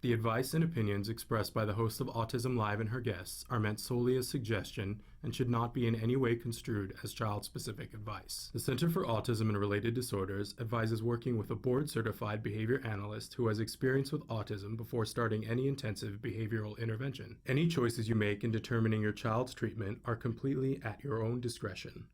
The advice and opinions expressed by the host of Autism Live and her guests are meant solely as suggestion and should not be in any way construed as child-specific advice. The Center for Autism and Related Disorders advises working with a board-certified behavior analyst who has experience with autism before starting any intensive behavioral intervention. Any choices you make in determining your child's treatment are completely at your own discretion.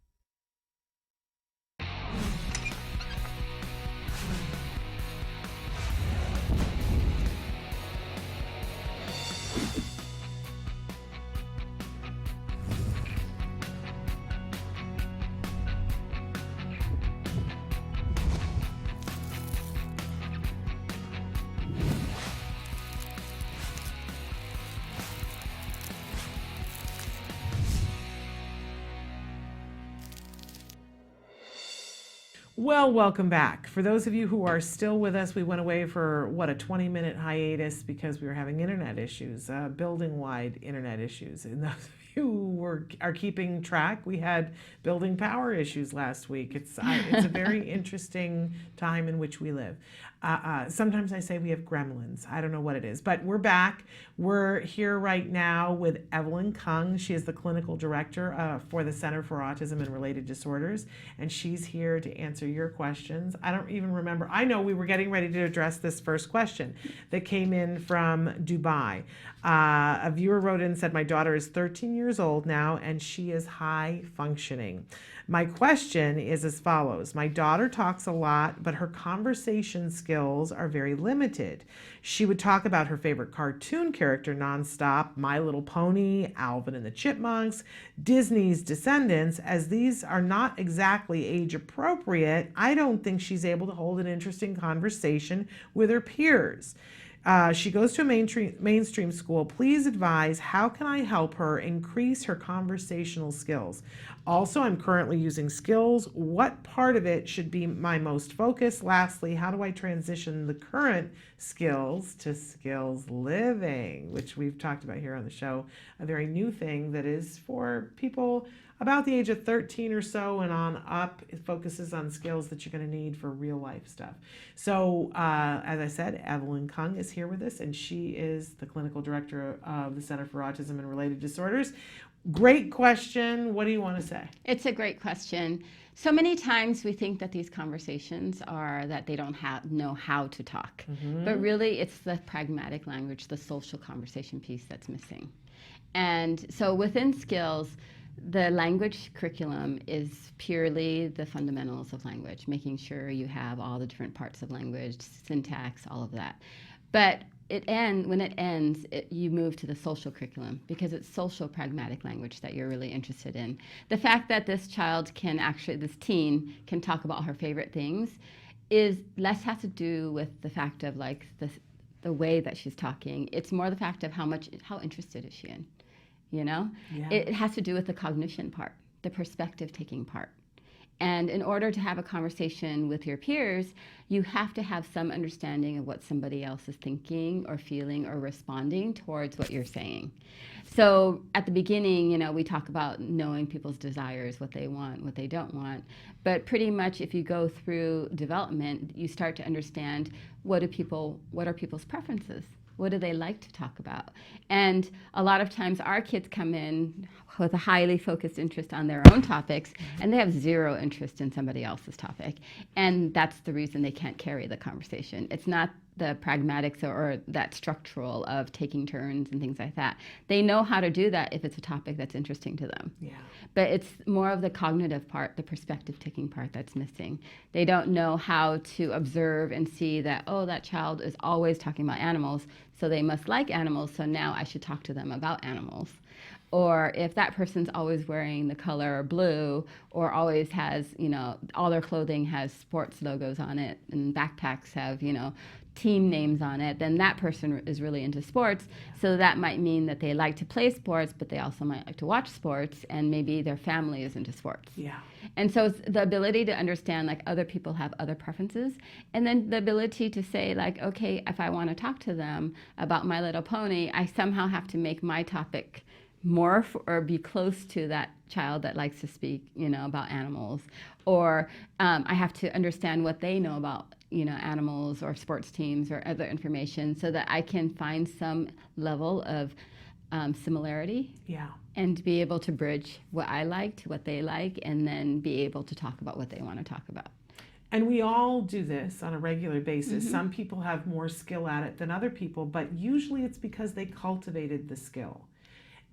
Well, welcome back. For those of you who are still with us, we went away for, a 20-minute hiatus because we were having internet issues, building-wide internet issues. And those of you who are keeping track, we had building power issues last week. It's a very interesting time in which we live. Sometimes I say we have gremlins. I don't know what it is, but we're back. We're here right now with Evelyn Kung. She is the clinical director for the Center for Autism and Related Disorders, and she's here to answer your questions. I don't even remember. I know we were getting ready to address this first question that came in from Dubai. A viewer wrote in and said, my daughter is 13 years old now, and she is high functioning. My question is as follows. My daughter talks a lot, but her conversation skills are very limited. She would talk about her favorite cartoon character nonstop, My Little Pony, Alvin and the Chipmunks, Disney's Descendants. As these are not exactly age appropriate, I don't think she's able to hold an interesting conversation with her peers. She goes to a mainstream school. Please advise, how can I help her increase her conversational skills? Also, I'm currently using skills. What part of it should be my most focus? Lastly, how do I transition the current skills to skills living, which we've talked about here on the show, a very new thing that is for people about the age of 13 or so and on up. It focuses on skills that you're going to need for real life stuff. So as I said, Evelyn Kung is here with us, and she is the clinical director of the Center for Autism and Related Disorders. Great question. What do you want to say? It's a great question. So many times we think that these conversations are that they don't know how to talk. Mm-hmm. But really it's the pragmatic language, the social conversation piece that's missing. And so within skills, the language curriculum is purely the fundamentals of language, making sure you have all the different parts of language, syntax, all of that. But when it ends, you move to the social curriculum because it's social pragmatic language that you're really interested in. The fact that this teen can talk about her favorite things is less has to do with the fact of like the way that she's talking. It's more the fact of how interested is she in, you know? Yeah. It has to do with the cognition part, the perspective taking part. And in order to have a conversation with your peers, you have to have some understanding of what somebody else is thinking or feeling or responding towards what you're saying. So at the beginning, we talk about knowing people's desires, what they want, what they don't want. But pretty much if you go through development, you start to understand what are people's preferences? What do they like to talk about? And a lot of times our kids come in with a highly focused interest on their own topics, and they have zero interest in somebody else's topic. And that's the reason they can't carry the conversation. It's not the pragmatics or that structural of taking turns and things like that. They know how to do that if it's a topic that's interesting to them. Yeah. But it's more of the cognitive part, the perspective taking part that's missing. They don't know how to observe and see that, oh, that child is always talking about animals, so they must like animals, so now I should talk to them about animals. Or if that person's always wearing the color blue or always has, all their clothing has sports logos on it and backpacks have, team names on it, then that person is really into sports. So that might mean that they like to play sports, but they also might like to watch sports, and maybe their family is into sports. Yeah. And so it's the ability to understand like other people have other preferences, and then the ability to say like, okay, if I want to talk to them about My Little Pony, I somehow have to make my topic morph or be close to that child that likes to speak, about animals, or I have to understand what they know about animals or sports teams or other information so that I can find some level of similarity. Yeah. And be able to bridge what I like to what they like, and then be able to talk about what they want to talk about. And we all do this on a regular basis. Some people have more skill at it than other people, but usually it's because they cultivated the skill.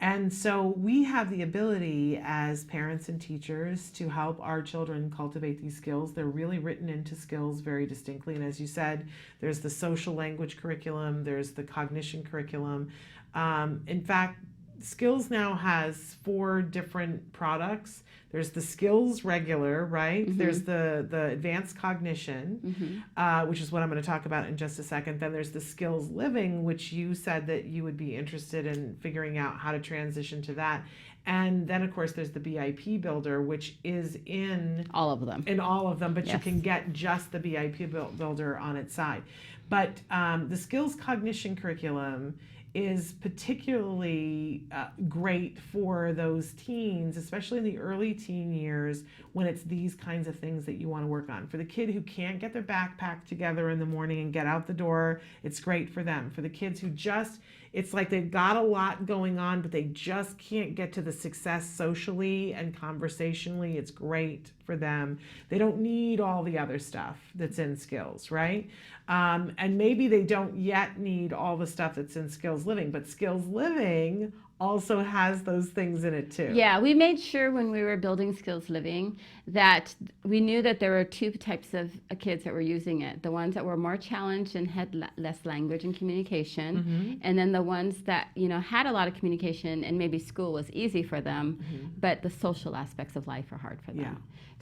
And so we have the ability as parents and teachers to help our children cultivate these skills. They're really written into skills very distinctly. And as you said, there's the social language curriculum, there's the cognition curriculum. In fact, Skills now has 4 different products. There's the Skills Regular, right? There's the Advanced Cognition, which is what I'm going to talk about in just a second. Then there's the Skills Living, which you said that you would be interested in figuring out how to transition to that. And then, of course, there's the BIP Builder, which is in all of them. In all of them, but you can get just the BIP Builder on its side. But the Skills Cognition curriculum is particularly great for those teens, especially in the early teen years, when it's these kinds of things that you want to work on. For the kid who can't get their backpack together in the morning and get out the door, it's great for them. For the kids who just, it's like they've got a lot going on, but they just can't get to the success socially and conversationally, it's great for them. They don't need all the other stuff that's in skills, right? And maybe they don't yet need all the stuff that's in Skills Living, but Skills Living also has those things in it too. Yeah, we made sure when we were building Skills Living that we knew that there were 2 types of kids that were using it. The ones that were more challenged and had less language and communication, and then the ones that, had a lot of communication and maybe school was easy for them, but the social aspects of life are hard for them. Yeah.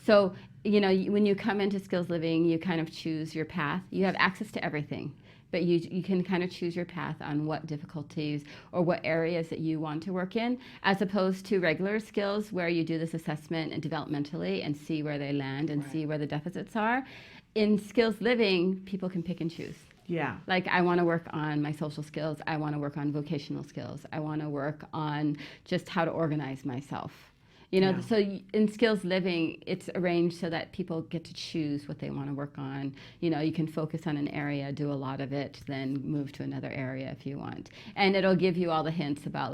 So, when you come into Skills Living, you kind of choose your path. You have access to everything, but you can kind of choose your path on what difficulties or what areas that you want to work in, as opposed to regular skills where you do this assessment and developmentally and see where they land and see where the deficits are. In Skills Living, people can pick and choose. Yeah. Like, I want to work on my social skills. I want to work on vocational skills. I want to work on just how to organize myself. So in Skills Living, it's arranged so that people get to choose what they want to work on. You can focus on an area, do a lot of it, then move to another area if you want. And it'll give you all the hints about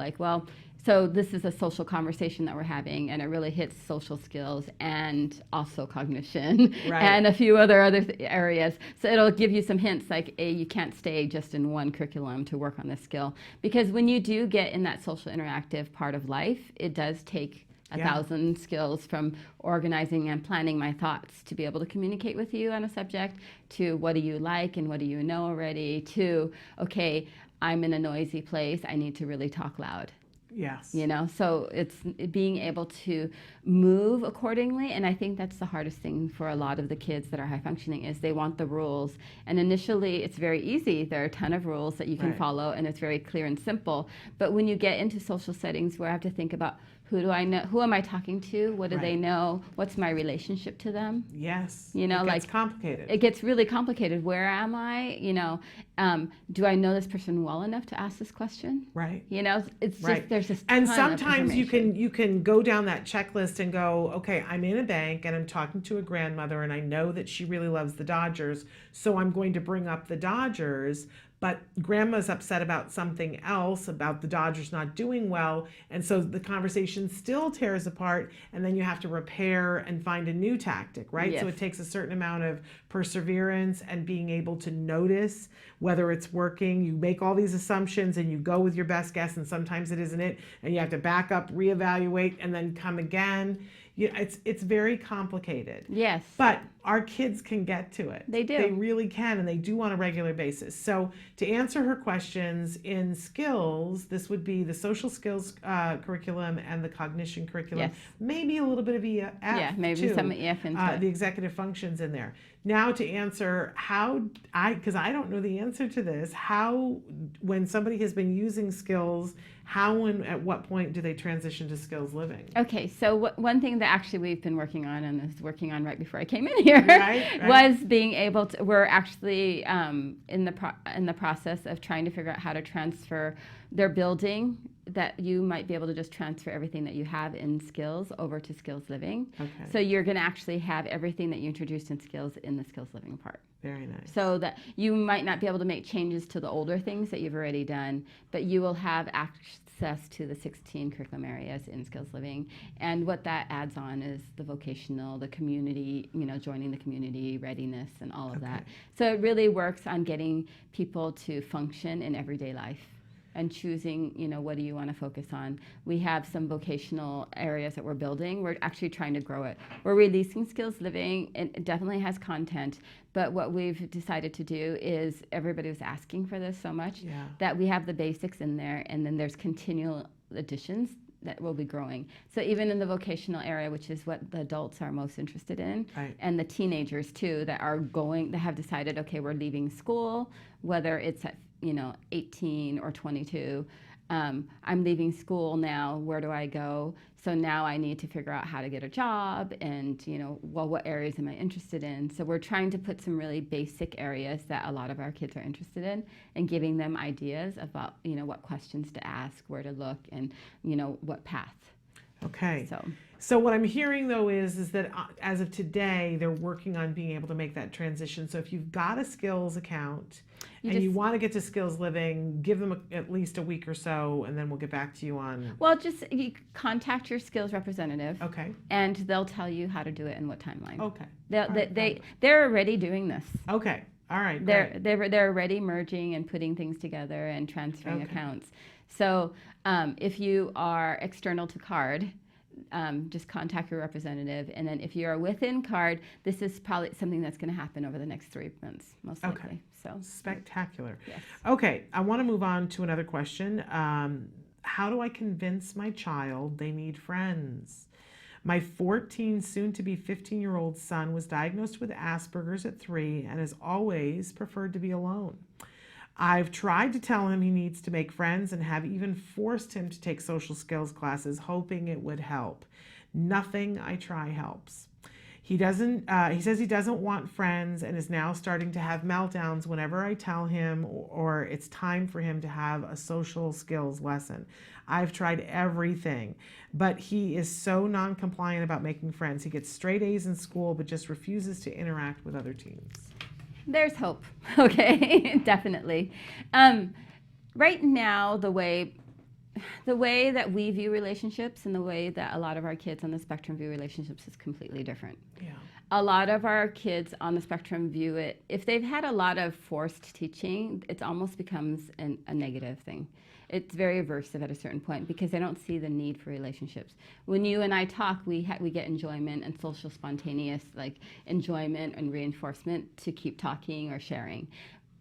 so this is a social conversation that we're having, and it really hits social skills and also cognition and a few other areas. So it'll give you some hints like, you can't stay just in one curriculum to work on this skill. Because when you do get in that social interactive part of life, it does take 1,000 skills, from organizing and planning my thoughts to be able to communicate with you on a subject, to what do you like and what do you know already, to, okay, I'm in a noisy place, I need to really talk loud. Yes. So it's being able to move accordingly. And I think that's the hardest thing for a lot of the kids that are high functioning, is they want the rules. And initially it's very easy. There are a ton of rules that you can follow, and it's very clear and simple. But when you get into social settings where I have to think about, who do I know? Who am I talking to? What do they know? What's my relationship to them? Yes. It gets complicated. It gets really complicated. Where am I? Do I know this person well enough to ask this question? Right. It's just there's this. And ton sometimes of you can go down that checklist and go, okay, I'm in a bank and I'm talking to a grandmother and I know that she really loves the Dodgers, so I'm going to bring up the Dodgers. But grandma's upset about something else, about the Dodgers not doing well, and so the conversation still tears apart, and then you have to repair and find a new tactic, right? Yes. So it takes a certain amount of perseverance and being able to notice whether it's working. You make all these assumptions and you go with your best guess, and sometimes it isn't it, and you have to back up, reevaluate, and then come again. It's very complicated. Yes. But our kids can get to it. They do. They really can, and they do on a regular basis. So to answer her questions, in skills, this would be the social skills curriculum and the cognition curriculum. Yes. Maybe a little bit of EF Yeah, maybe too. some EF into it. The executive functions in there. Now to answer because I don't know the answer to this, when somebody has been using skills, how and at what point do they transition to Skills Living? Okay, so one thing that actually we've been working on, and was working on right before I came in here, Right. was being able to. We're actually in the process of trying to figure out how to transfer their building that you might be able to just transfer everything that you have in skills over to skills living. Okay. So you're going to actually have everything that you introduced in skills in the skills living part. Very nice. So that you might not be able to make changes to the older things that you've already done, but you will have access to the 16 curriculum areas in skills living. And what that adds on is the vocational, the community, joining the community, readiness, and all of that. So it really works on getting people to function in everyday life and choosing, what do you want to focus on. We have some vocational areas that we're building. We're actually trying to grow it. We're releasing skills living. It definitely has content, but what we've decided to do is everybody was asking for this so much that we have the basics in there, and then there's continual additions that will be growing. So even in the vocational area, which is what the adults are most interested in, and the teenagers too, that have decided, okay, we're leaving school, whether it's at 18 or 22. I'm leaving school now. Where do I go? So now I need to figure out how to get a job and, what areas am I interested in? So we're trying to put some really basic areas that a lot of our kids are interested in and giving them ideas about, what questions to ask, where to look, and, what path. Okay. So what I'm hearing though is that as of today, they're working on being able to make that transition. So if you've got a skills account you want to get to skills living, give them at least a week or so, and then we'll get back to you on. Well, just you contact your skills representative. Okay. And they'll tell you how to do it and what timeline. Okay. They're already doing this. Okay. All right. They're already merging and putting things together and transferring accounts. So if you are external to CARD, just contact your representative. And then if you're within CARD, this is probably something that's going to happen over the next 3 months, most likely. Okay. So spectacular. Yes. Okay. I want to move on to another question. How do I convince my child they need friends? My 14, soon to be 15-year-old son was diagnosed with Asperger's at 3 and has always preferred to be alone. I've tried to tell him he needs to make friends and have even forced him to take social skills classes, hoping it would help. Nothing I try helps. He says he doesn't want friends and is now starting to have meltdowns whenever I tell him or it's time for him to have a social skills lesson. I've tried everything, but he is so non-compliant about making friends. He gets straight A's in school, but just refuses to interact with other teens. There's hope. Okay, definitely. Right now, the way that we view relationships and the way that a lot of our kids on the spectrum view relationships is completely different. Yeah. A lot of our kids on the spectrum view it, if they've had a lot of forced teaching, it almost becomes a negative thing. It's very aversive at a certain point because they don't see the need for relationships. When you and I talk, we get enjoyment and social spontaneous enjoyment and reinforcement to keep talking or sharing.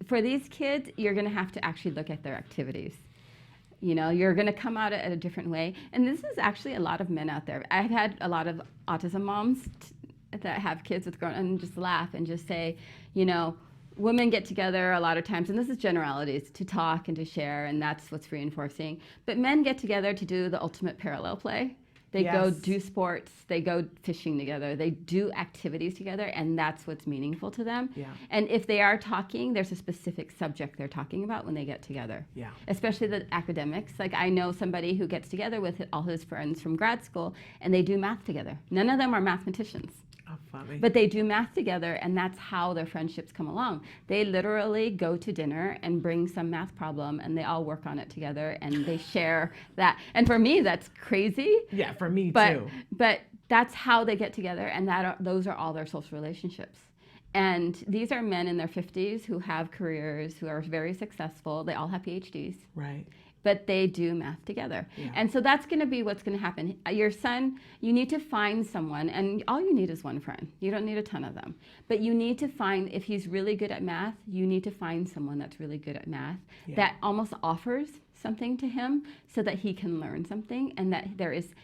For these kids, you're going to have to actually look at their activities. You're going to come out at a different way. And this is actually a lot of men out there. I've had a lot of autism moms that have kids with grown and just laugh and just say, women get together a lot of times, and this is generalities, to talk and to share, and that's what's reinforcing. But men get together to do the ultimate parallel play. They go do sports, they go fishing together, they do activities together, and that's what's meaningful to them. Yeah. And if they are talking, there's a specific subject they're talking about when they get together. Yeah. Especially the academics. I know somebody who gets together with all his friends from grad school, and they do math together. None of them are mathematicians. Oh, funny. But they do math together, and that's how their friendships come along. They literally go to dinner and bring some math problem, and they all work on it together, and they share that. And for me, that's crazy. Yeah, for me too. But that's how they get together, and those are all their social relationships. And these are men in their 50s who have careers, who are very successful. They all have PhDs. Right. But they do math together. Yeah. And so that's going to be what's going to happen. Your son, you need to find someone, and all you need is one friend. You don't need a ton of them. But you need to find, if he's really good at math, you need to find someone that's really good at math that almost offers something to him so that he can learn something, and that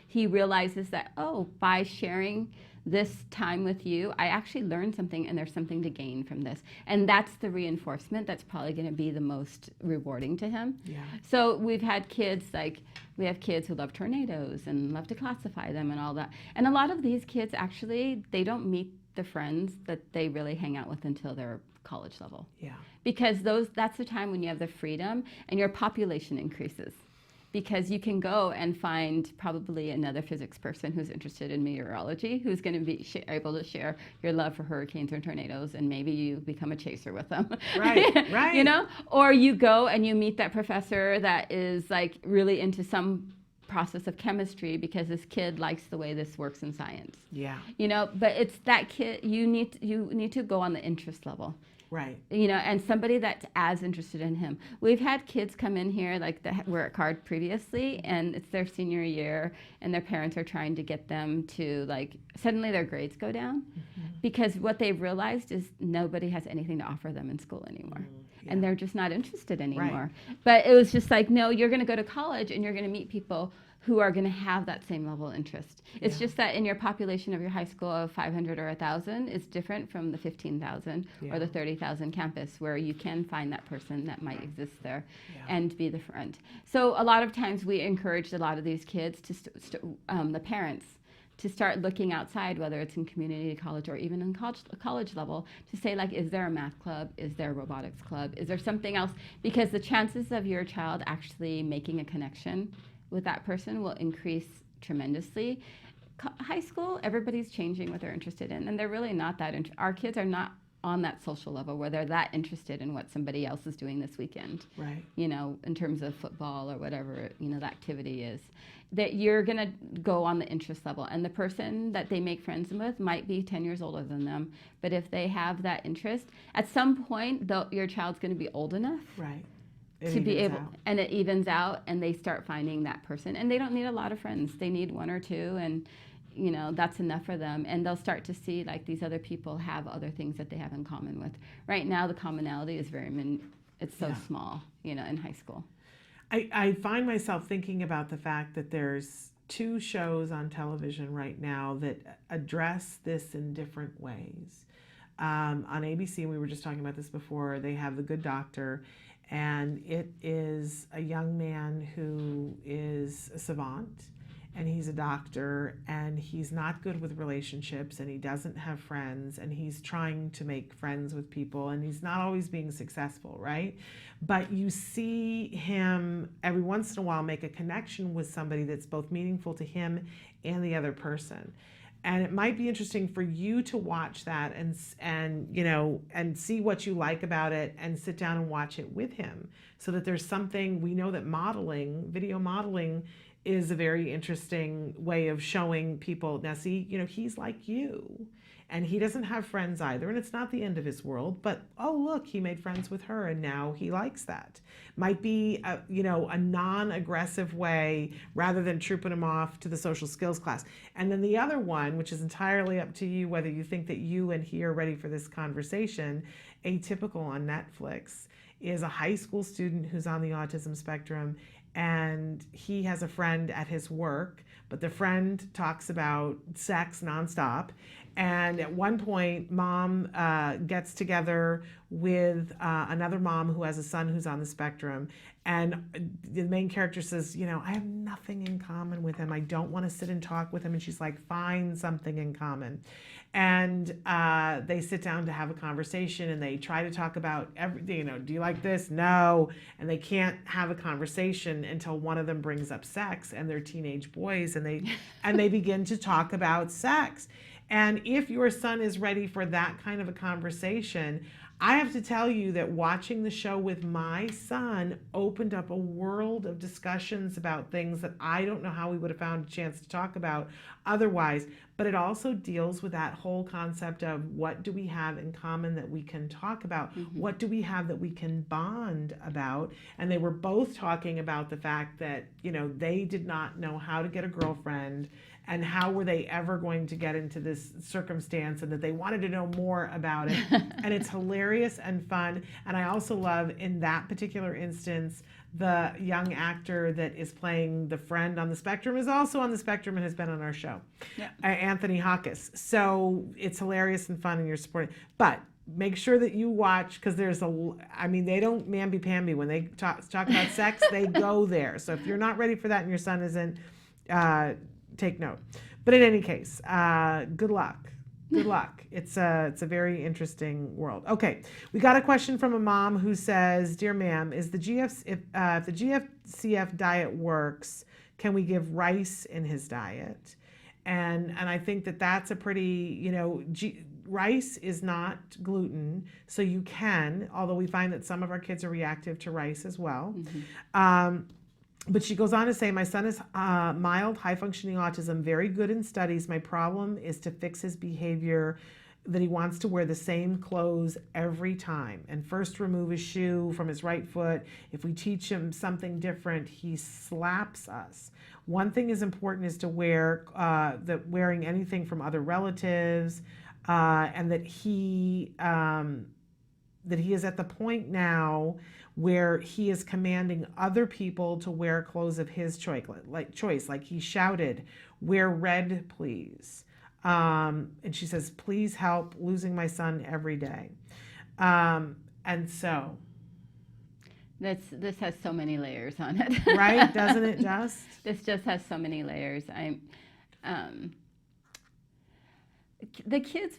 he realizes that, by sharing this time with you, I actually learned something, and there's something to gain from this. And that's the reinforcement that's probably going to be the most rewarding to him. Yeah. So we've had kids, we have kids who love tornadoes and love to classify them and all that. And a lot of these kids, actually, they don't meet the friends that they really hang out with until they're college level. Yeah. Because that's the time when you have the freedom and your population increases. because you can go and find probably another physics person who's interested in meteorology, who's going to be able to share your love for hurricanes or tornadoes, and maybe you become a chaser with them. Right. You know, or you go and you meet that professor that is like really into some process of chemistry because this kid likes the way this works in science. Yeah. You know, but it's that kid, you need to go on the interest level. Right. You know, and somebody that's as interested in him. We've had kids come in here like that were at CARD previously, and it's their senior year, and their parents are trying to get them to like suddenly their grades go down because what they've realized is nobody has anything to offer them in school anymore. And they're just not interested anymore. Right. But it was just like, no, you're going to go to college and you're going to meet people who are going to have that same level of interest. It's just that in your population of your high school of 500 or 1,000, it's different from the 15,000 or the 30,000 campus where you can find that person that might exist there and be the friend. So a lot of times we encouraged a lot of these kids to, the parents, to start looking outside, whether it's in community college or even in college level, to say like, is there a math club? Is there a robotics club? Is there something else? Because the chances of your child actually making a connection with that person will increase tremendously. High school, everybody's changing what they're interested in, and they're really not that our kids are not on that social level where they're that interested in what somebody else is doing this weekend. Right. You know, in terms of football or whatever, you know, the activity is. That you're going to go on the interest level, and the person that they make friends with might be 10 years older than them, but if they have that interest, at some point, your child's going to be old enough. Right. To be able, and it evens out, and they start finding that person, and they don't need a lot of friends. They need one or two, and you know that's enough for them. And they'll start to see like these other people have other things that they have in common with. Right now, the commonality is it's so small, you know, in high school. I find myself thinking about the fact that there's 2 shows on television right now that address this in different ways. On ABC, we were just talking about this before, they have The Good Doctor. And it is a young man who is a savant, and he's a doctor, and he's not good with relationships, and he doesn't have friends, and he's trying to make friends with people, and he's not always being successful, right? But you see him every once in a while make a connection with somebody that's both meaningful to him and the other person. And it might be interesting for you to watch that and you know, and see what you like about it and sit down and watch it with him so that there's something. We know that video modeling is a very interesting way of showing people. Now see, you know, he's like you and he doesn't have friends either, and it's not the end of his world, but oh look, he made friends with her and now he likes that. Might be a, you know, a non-aggressive way rather than trooping him off to the social skills class. And then the other one, which is entirely up to you whether you think that you and he are ready for this conversation, Atypical on Netflix, is a high school student who's on the autism spectrum, and he has a friend at his work, but the friend talks about sex nonstop. And at one point, mom gets together with another mom who has a son who's on the spectrum. And the main character says, you know, I have nothing in common with him. I don't want to sit and talk with him. And she's like, find something in common. And they sit down to have a conversation, and they try to talk about everything. You know, do you like this? No. And they can't have a conversation until one of them brings up sex, and they're teenage boys, and they begin to talk about sex. And if your son is ready for that kind of a conversation, I have to tell you that watching the show with my son opened up a world of discussions about things that I don't know how we would have found a chance to talk about otherwise. But it also deals with that whole concept of what do we have in common that we can talk about? Mm-hmm. What do we have that we can bond about? And they were both talking about the fact that, you know, they did not know how to get a girlfriend, and how were they ever going to get into this circumstance, and that they wanted to know more about it. And it's hilarious and fun. And I also love, in that particular instance, the young actor that is playing the friend on the spectrum is also on the spectrum and has been on our show, Anthony Hawkes. So it's hilarious and fun, and you're supporting. But make sure that you watch, because there's they don't mamby-pamby. When they talk about sex, they go there. So if you're not ready for that and your son isn't, take note. But in any case, good luck. Good luck. It's a very interesting world. Okay, we got a question from a mom who says, "Dear ma'am, is the if the GFCF diet works, can we give rice in his diet?" And I think that that's a pretty, rice is not gluten, so you can, although we find that some of our kids are reactive to rice as well. But she goes on to say, my son is mild, high-functioning autism, very good in studies. My problem is to fix his behavior, that he wants to wear the same clothes every time and first remove his shoe from his right foot. If we teach him something different, he slaps us. One thing is important is to wear, that wearing anything from other relatives, and that he is at the point now where he is commanding other people to wear clothes of his choice. Like he shouted, "Wear red, please." And she says, "Please help, losing my son every day." And so. This has so many layers on it. Right? Doesn't it just? This just has so many layers. The kids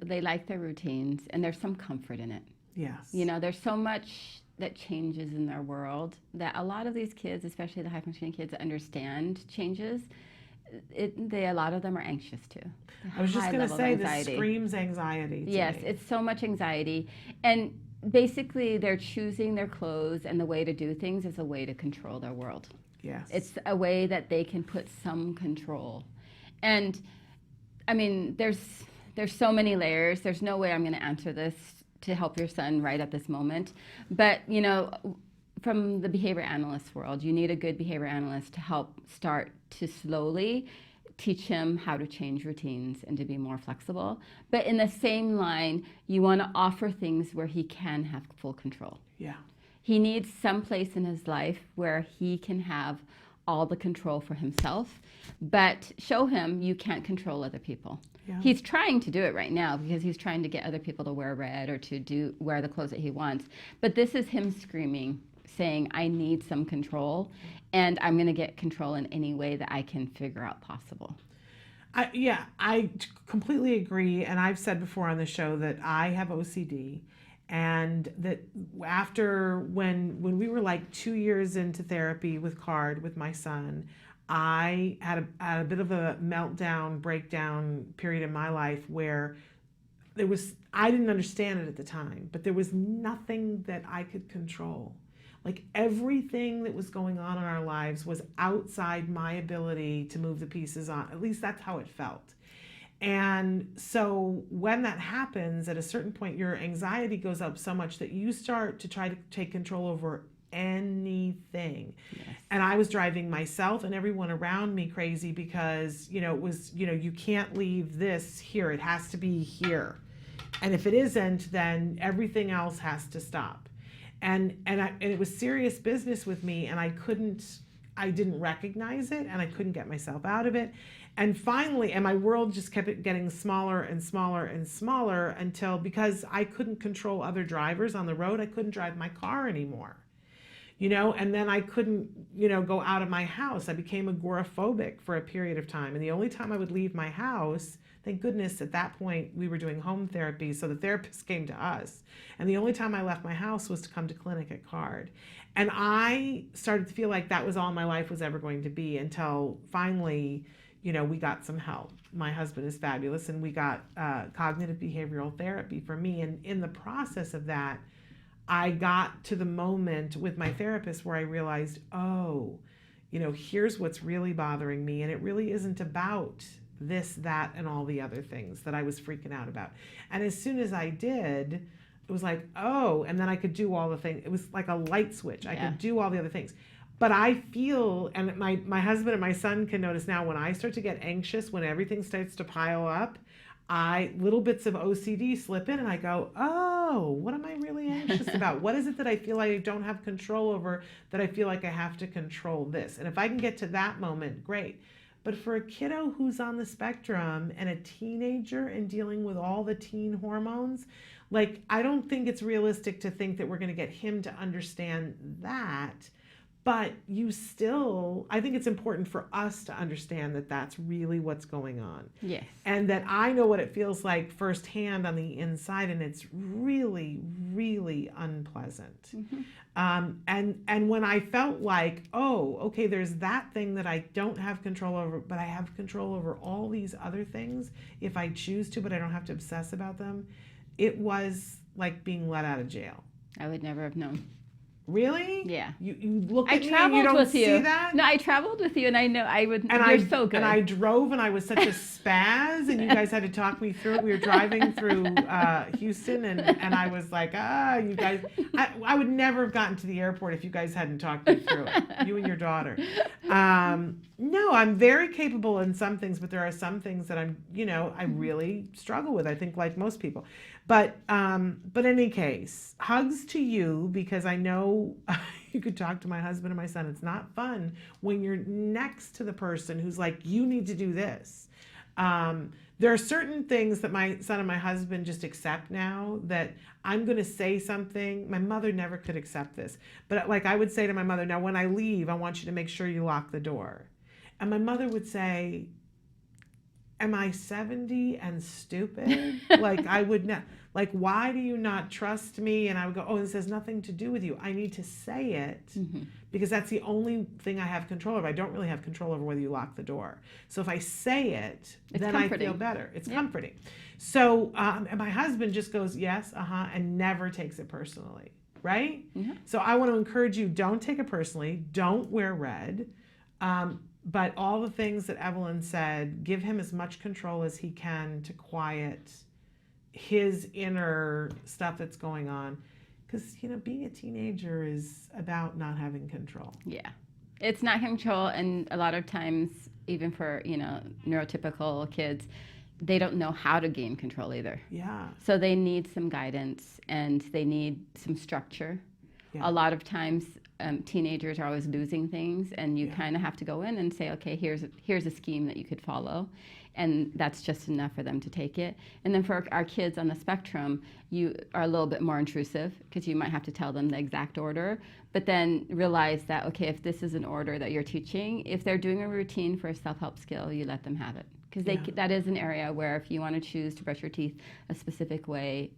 they like their routines, and there's some comfort in it. Yes. There's so much that changes in their world that a lot of these kids, especially the high functioning kids, understand changes. A lot of them are anxious too. I was just going to say, this screams anxiety to Yes, me. it's so much anxiety. And basically they're choosing their clothes, and the way to do things is a way to control their world. Yes. It's a way that they can put some control. And I mean, there's so many layers. There's no way I'm going to answer this to help your son right at this moment. But, from the behavior analyst world, you need a good behavior analyst to help start to slowly teach him how to change routines and to be more flexible. But in the same line, you want to offer things where he can have full control. Yeah. He needs some place in his life where he can have all the control for himself, but show him you can't control other people. Yeah. He's trying to do it right now because he's trying to get other people to wear red or to wear the clothes that he wants. But this is him screaming, saying, I need some control, and I'm going to get control in any way that I can figure out possible. I completely agree. And I've said before on the show that I have OCD, and that after when we were like 2 years into therapy with CARD with my son, I had a bit of a meltdown, breakdown period in my life where I didn't understand it at the time, but there was nothing that I could control. Like everything that was going on in our lives was outside my ability to move the pieces on. At least that's how it felt. And so when that happens, at a certain point, your anxiety goes up so much that you start to try to take control over anything. Yes. And I was driving myself and everyone around me crazy because, it was, you can't leave this here. It has to be here. And if it isn't, then everything else has to stop. And it was serious business with me, and I didn't recognize it, and I couldn't get myself out of it. And finally, my world just kept getting smaller and smaller and smaller because I couldn't control other drivers on the road. I couldn't drive my car anymore, and then I couldn't, go out of my house. I became agoraphobic for a period of time. And the only time I would leave my house, thank goodness at that point we were doing home therapy, so the therapist came to us. And the only time I left my house was to come to clinic at CARD. And I started to feel like that was all my life was ever going to be until finally, we got some help. My husband is fabulous, and we got cognitive behavioral therapy for me. And in the process of that, I got to the moment with my therapist where I realized, here's what's really bothering me. And it really isn't about this, that, and all the other things that I was freaking out about. And as soon as I did, it was like, and then I could do all the things. It was like a light switch. I could do all the other things. But I feel, and my husband and my son can notice now, when I start to get anxious, when everything starts to pile up, little bits of OCD slip in, and I go, what am I really anxious about? What is it that I feel like I don't have control over, that I feel like I have to control this? And if I can get to that moment, great. But for a kiddo who's on the spectrum and a teenager and dealing with all the teen hormones, I don't think it's realistic to think that we're going to get him to understand that. But you still, I think it's important for us to understand that that's really what's going on. Yes. And that I know what it feels like firsthand on the inside, and it's really, really unpleasant. And when I felt like, oh, okay, there's that thing that I don't have control over, but I have control over all these other things if I choose to, but I don't have to obsess about them, it was like being let out of jail. I would never have known. Really? Yeah. You look I at me and traveled you don't with see you. that? No, I traveled with you, and I know I would. And you're so good. And I drove, and I was such a spaz, and you guys had to talk me through it. We were driving through Houston, and I was like, you guys, I would never have gotten to the airport if you guys hadn't talked me through it, you and your daughter. No, I'm very capable in some things, but there are some things that I really struggle with, I think, like most people. But in any case, hugs to you, because I know you could talk to my husband and my son. It's not fun when you're next to the person who's like, you need to do this. There are certain things that my son and my husband just accept now, that I'm going to say something. My mother never could accept this. But like I would say to my mother, now when I leave, I want you to make sure you lock the door. And my mother would say, am I 70 and stupid? Like I would not, like, why do you not trust me? And I would go, oh, this has nothing to do with you. I need to say it because that's the only thing I have control over. I don't really have control over whether you lock the door. So if I say it, then comforting. I feel better. It's comforting. So, and my husband just goes, yes, and never takes it personally. Right? So I want to encourage you, don't take it personally. Don't wear red. But all the things that Evelyn said, give him as much control as he can to quiet his inner stuff that's going on. Because, being a teenager is about not having control. Yeah. It's not control. And a lot of times, even for, neurotypical kids, they don't know how to gain control either. Yeah. So they need some guidance and they need some structure. Yeah. A lot of times, teenagers are always losing things, and you kind of have to go in and say, okay, here's a scheme that you could follow, and that's just enough for them to take it. And then for our kids on the spectrum, you are a little bit more intrusive because you might have to tell them the exact order, but then realize that, okay, if this is an order that you're teaching, if they're doing a routine for a self-help skill, you let them have it. Because that is an area where if you want to choose to brush your teeth a specific way,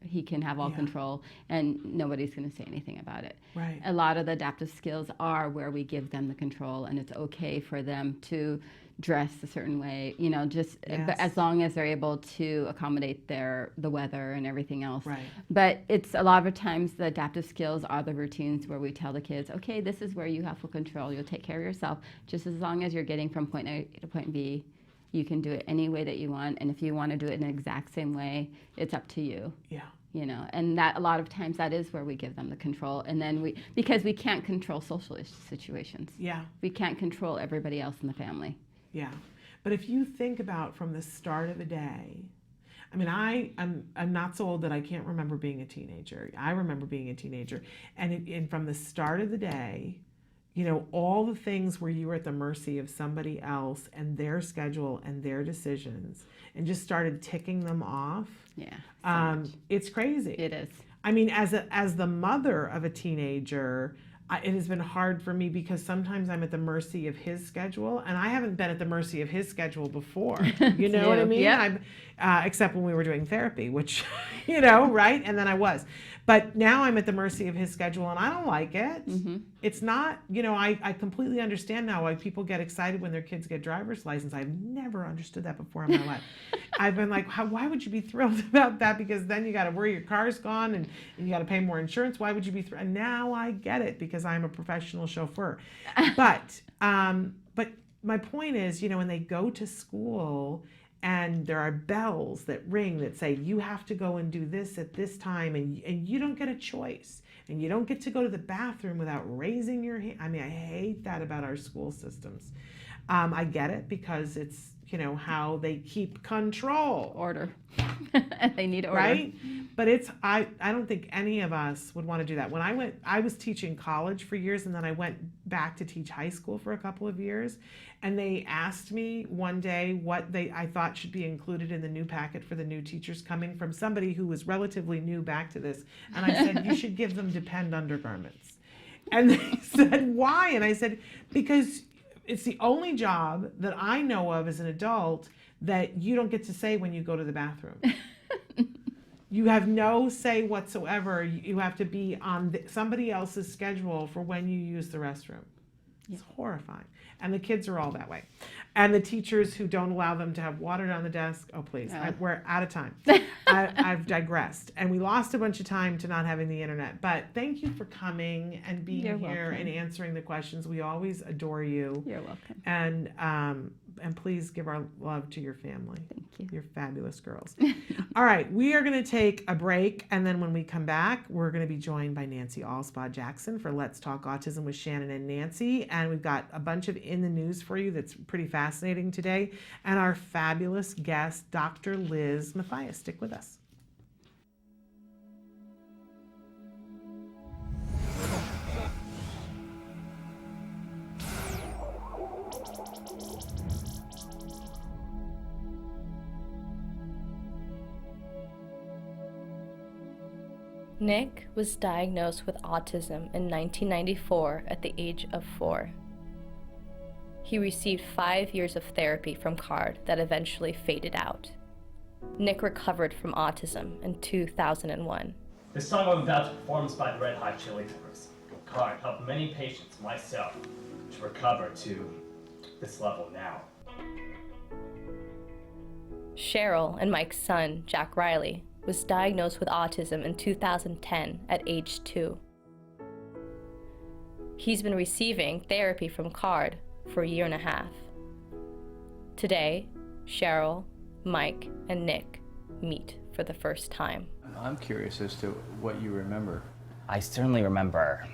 he can have all control, and nobody's going to say anything about it. Right. A lot of the adaptive skills are where we give them the control, and it's okay for them to dress a certain way, but as long as they're able to accommodate the weather and everything else. Right. But it's a lot of times the adaptive skills are the routines where we tell the kids, okay, this is where you have full control. You'll take care of yourself. Just as long as you're getting from point A to point B, you can do it any way that you want, and if you want to do it in the exact same way, it's up to you. Yeah. And that a lot of times that is where we give them the control, and then because we can't control social situations. Yeah. We can't control everybody else in the family. Yeah. But if you think about from the start of a day, I mean, I'm not so old that I can't remember being a teenager. I remember being a teenager, and from the start of the day, all the things where you were at the mercy of somebody else and their schedule and their decisions, and just started ticking them off. Yeah. It's crazy. It is. I mean, as the mother of a teenager, it has been hard for me because sometimes I'm at the mercy of his schedule, and I haven't been at the mercy of his schedule before. You know what I mean? Yeah. Except when we were doing therapy, which, right? And then I was. But now I'm at the mercy of his schedule, and I don't like it. It's not, I completely understand now why people get excited when their kids get driver's license. I've never understood that before in my life. I've been like, why would you be thrilled about that? Because then you got to worry your car's gone, and you got to pay more insurance. Why would you be thrilled? And now I get it because I'm a professional chauffeur. But my point is, when they go to school, and there are bells that ring that say, you have to go and do this at this time, and you don't get a choice. And you don't get to go to the bathroom without raising your hand. I mean, I hate that about our school systems. I get it because it's, how they keep control. Order. They need order. Right? But I don't think any of us would want to do that. When I was teaching college for years, and then I went back to teach high school for a couple of years. And they asked me one day what I thought should be included in the new packet for the new teachers coming from somebody who was relatively new back to this. And I said, you should give them Depend undergarments. And they said, why? And I said, because it's the only job that I know of as an adult that you don't get to say when you go to the bathroom. You have no say whatsoever. You have to be on somebody else's schedule for when you use the restroom. It's horrifying. And the kids are all that way. And the teachers who don't allow them to have water on the desk, oh please, we're out of time. I've digressed. And we lost a bunch of time to not having the internet. But thank you for coming and being You're here welcome. and answering the questions. We always adore you. You're welcome. And please give our love to your family. Thank you. You're fabulous girls. All right, we are going to take a break, and then when we come back, we're going to be joined by Nancy Allspaw Jackson for Let's Talk Autism with Shannon and Nancy, and we've got a bunch of in the news for you that's pretty fascinating today, and our fabulous guest, Dr. Liz Mathias. Stick with us. Nick was diagnosed with autism in 1994 at the age of 4. He received 5 years of therapy from CARD that eventually faded out. Nick recovered from autism in 2001. This song I'm about to perform is by the Red Hot Chili Peppers. CARD helped many patients, myself, to recover to this level now. Cheryl and Mike's son, Jack Riley, was diagnosed with autism in 2010 at age 2. He's been receiving therapy from CARD for a year and a half. Today, Cheryl, Mike, and Nick meet for the first time. I'm curious as to what you remember. I certainly remember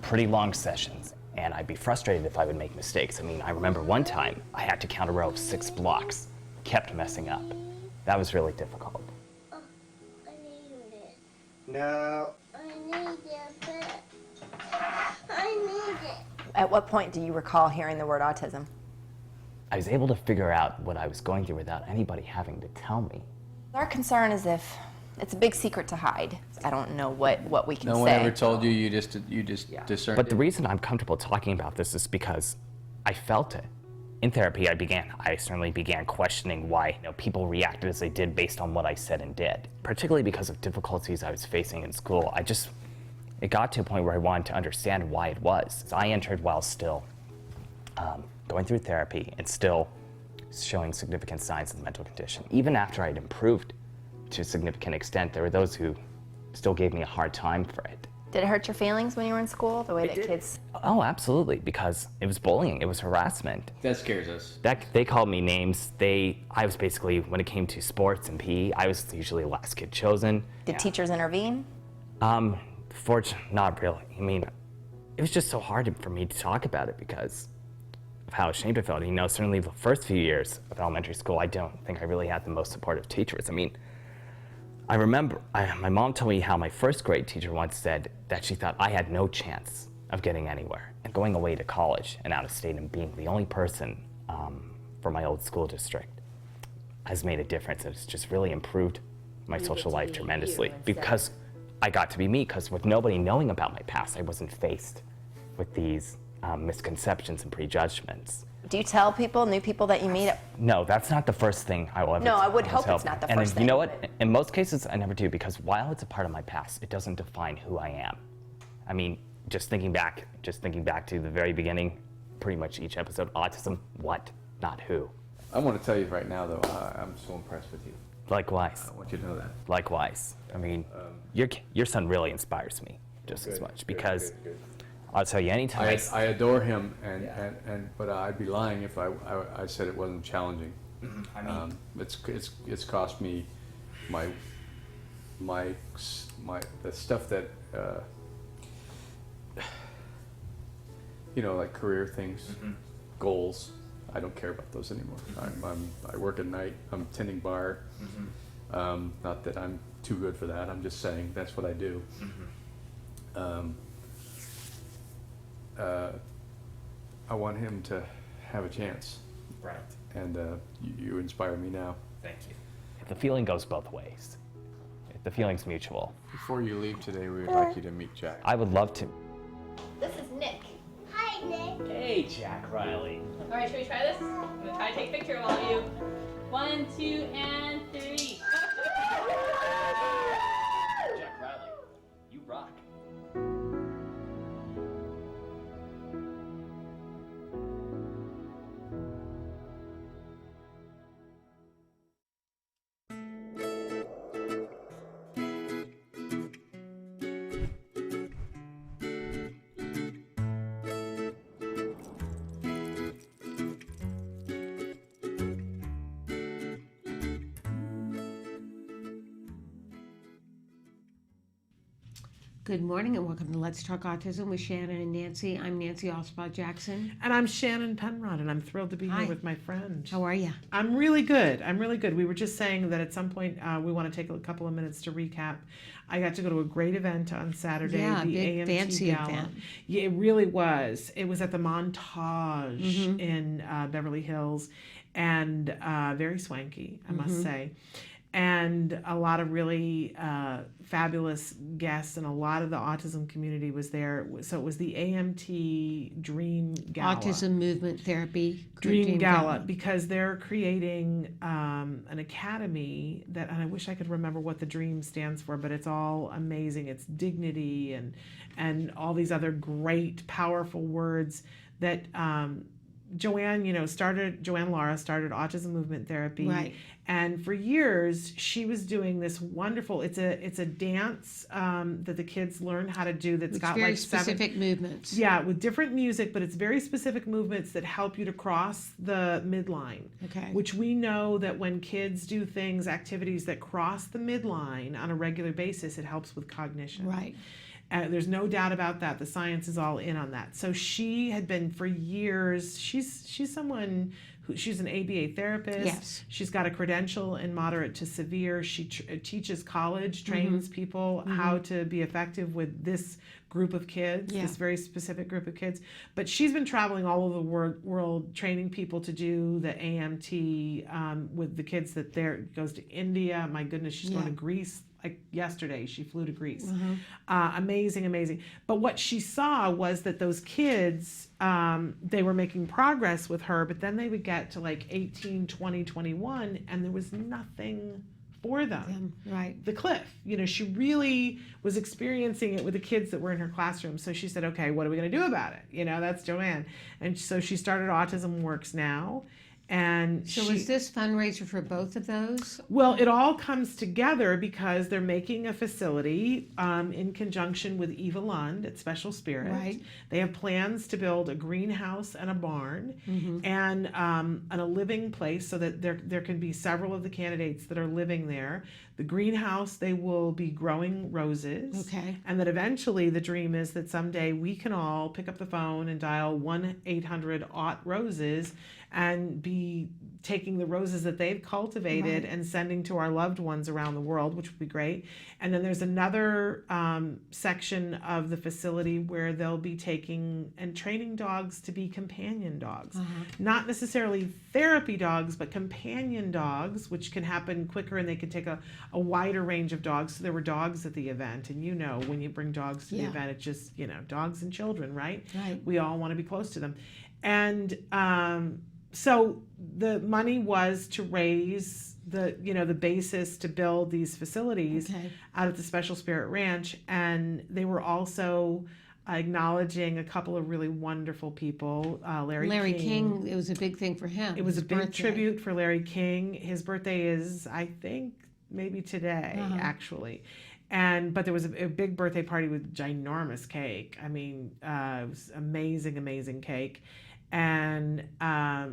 pretty long sessions, and I'd be frustrated if I would make mistakes. I mean, I remember one time I had to count a row of 6 blocks, kept messing up. That was really difficult. Oh, I need it. No. I need it. I need it. At what point do you recall hearing the word autism? I was able to figure out what I was going through without anybody having to tell me. Our concern is if it's a big secret to hide. I don't know what we can say. No one ever told you, you just discerned But the it? reason I'm comfortable talking about this is because I felt it. In therapy, I certainly began questioning why people reacted as they did based on what I said and did, particularly because of difficulties I was facing in school. It got to a point where I wanted to understand why it was. So I entered while still going through therapy and still showing significant signs of the mental condition. Even after I'd improved to a significant extent, there were those who still gave me a hard time for it. Did it hurt your feelings when you were in school, the way that kids... Oh, absolutely, because it was bullying, it was harassment. That scares us. They called me names. I was basically, when it came to sports and PE, I was usually the last kid chosen. Did teachers intervene? Fortunately, not really. I mean, it was just so hard for me to talk about it because of how ashamed I felt. Certainly the first few years of elementary school, I don't think I really had the most supportive teachers. I mean, I remember my mom told me how my first grade teacher once said that she thought I had no chance of getting anywhere. And going away to college and out of state and being the only person from my old school district has made a difference. It's just really improved my social life tremendously because I got to be me, because with nobody knowing about my past, I wasn't faced with these misconceptions and prejudgments. Do you tell people, new people that you meet? No, that's not the first thing I will ever No, I would tell hope it's people. not the And first thing. you know what? In most cases, I never do, because while it's a part of my past, it doesn't define who I am. I mean, just thinking back to the very beginning, pretty much each episode, autism, what, not who. I want to tell you right now, though, I'm so impressed with you. Likewise. I want you to know that. Likewise. I mean, your son really inspires me just as much, because I'll tell you, anytime I adore him, but I'd be lying if I said it wasn't challenging. I mean, It's cost me the stuff that like career things, goals. I don't care about those anymore. I work at night. I'm tending bar. Not that I'm too good for that. I'm just saying that's what I do. I want him to have a chance. Right. And you inspire me now. Thank you. The feeling goes both ways. The feeling's mutual. Before you leave today, we would like you to meet Jack. I would love to. Hey, Jack Riley. All right, should we try this? I'm gonna try to take a picture of all of you. 1, 2, and 3. Jack Riley, you rock. Good morning and welcome to Let's Talk Autism with Shannon and Nancy. I'm Nancy Oswald Jackson. And I'm Shannon Penrod, and I'm thrilled to be Hi. here with my friend. How are you? I'm really good. I'm really good. We were just saying that at some point we want to take a couple of minutes to recap. I got to go to a great event on Saturday, Yeah, the big AMT fancy Gala. event. Yeah, it really was. It was at the Montage in Beverly Hills, and very swanky, I must say. And a lot of really fabulous guests, and a lot of the autism community was there. So it was the AMT Dream Gala. Autism Movement Therapy. Dream Gala, because they're creating an academy that, and I wish I could remember what the dream stands for, but it's all amazing. It's dignity and all these other great, powerful words that Joanne Lara started Autism Movement Therapy. Right. And for years, she was doing this wonderful. It's a dance that the kids learn how to do. That's got very like specific movements. Yeah, with different music, but it's very specific movements that help you to cross the midline. Okay. Which we know that when kids do activities that cross the midline on a regular basis, it helps with cognition. Right. There's no doubt about that. The science is all in on that. So she had been for years. She's someone who, she's an ABA therapist. Yes. She's got a credential in moderate to severe. She teaches college, trains people how to be effective with this group of kids, this very specific group of kids. But she's been traveling all over the world training people to do the AMT with the kids that goes to India. My goodness, she's going to Greece. Like yesterday, she flew to Greece. Amazing. But what she saw was that those kids, they were making progress with her, but then they would get to like 18, 20, 21, and there was nothing for them. Right. The cliff. She really was experiencing it with the kids that were in her classroom. So she said, okay, what are we going to do about it? That's Joanne. And so she started Autism Works Now. And so is this fundraiser for both of those? Well, it all comes together because they're making a facility in conjunction with Eva Lund at Special Spirit. Right. They have plans to build a greenhouse and a barn and a living place so that there can be several of the candidates that are living there. The greenhouse, they will be growing roses. Okay. And that eventually the dream is that someday we can all pick up the phone and dial 1-800-AUT-ROSES and be taking the roses that they've cultivated and sending to our loved ones around the world, which would be great. And then there's another section of the facility where they'll be taking and training dogs to be companion dogs. Not necessarily therapy dogs, but companion dogs, which can happen quicker, and they can take a wider range of dogs. So there were dogs at the event, and when you bring dogs to the event, it's just, dogs and children, right? Right. We all want to be close to them. And so the money was to raise the basis to build these facilities out at the Special Spirit Ranch, and they were also acknowledging a couple of really wonderful people. Larry King. It was a big thing for him. It was a big tribute for Larry King. His birthday is, I think, maybe today, actually. But there was a big birthday party with ginormous cake. I mean, it was amazing cake. And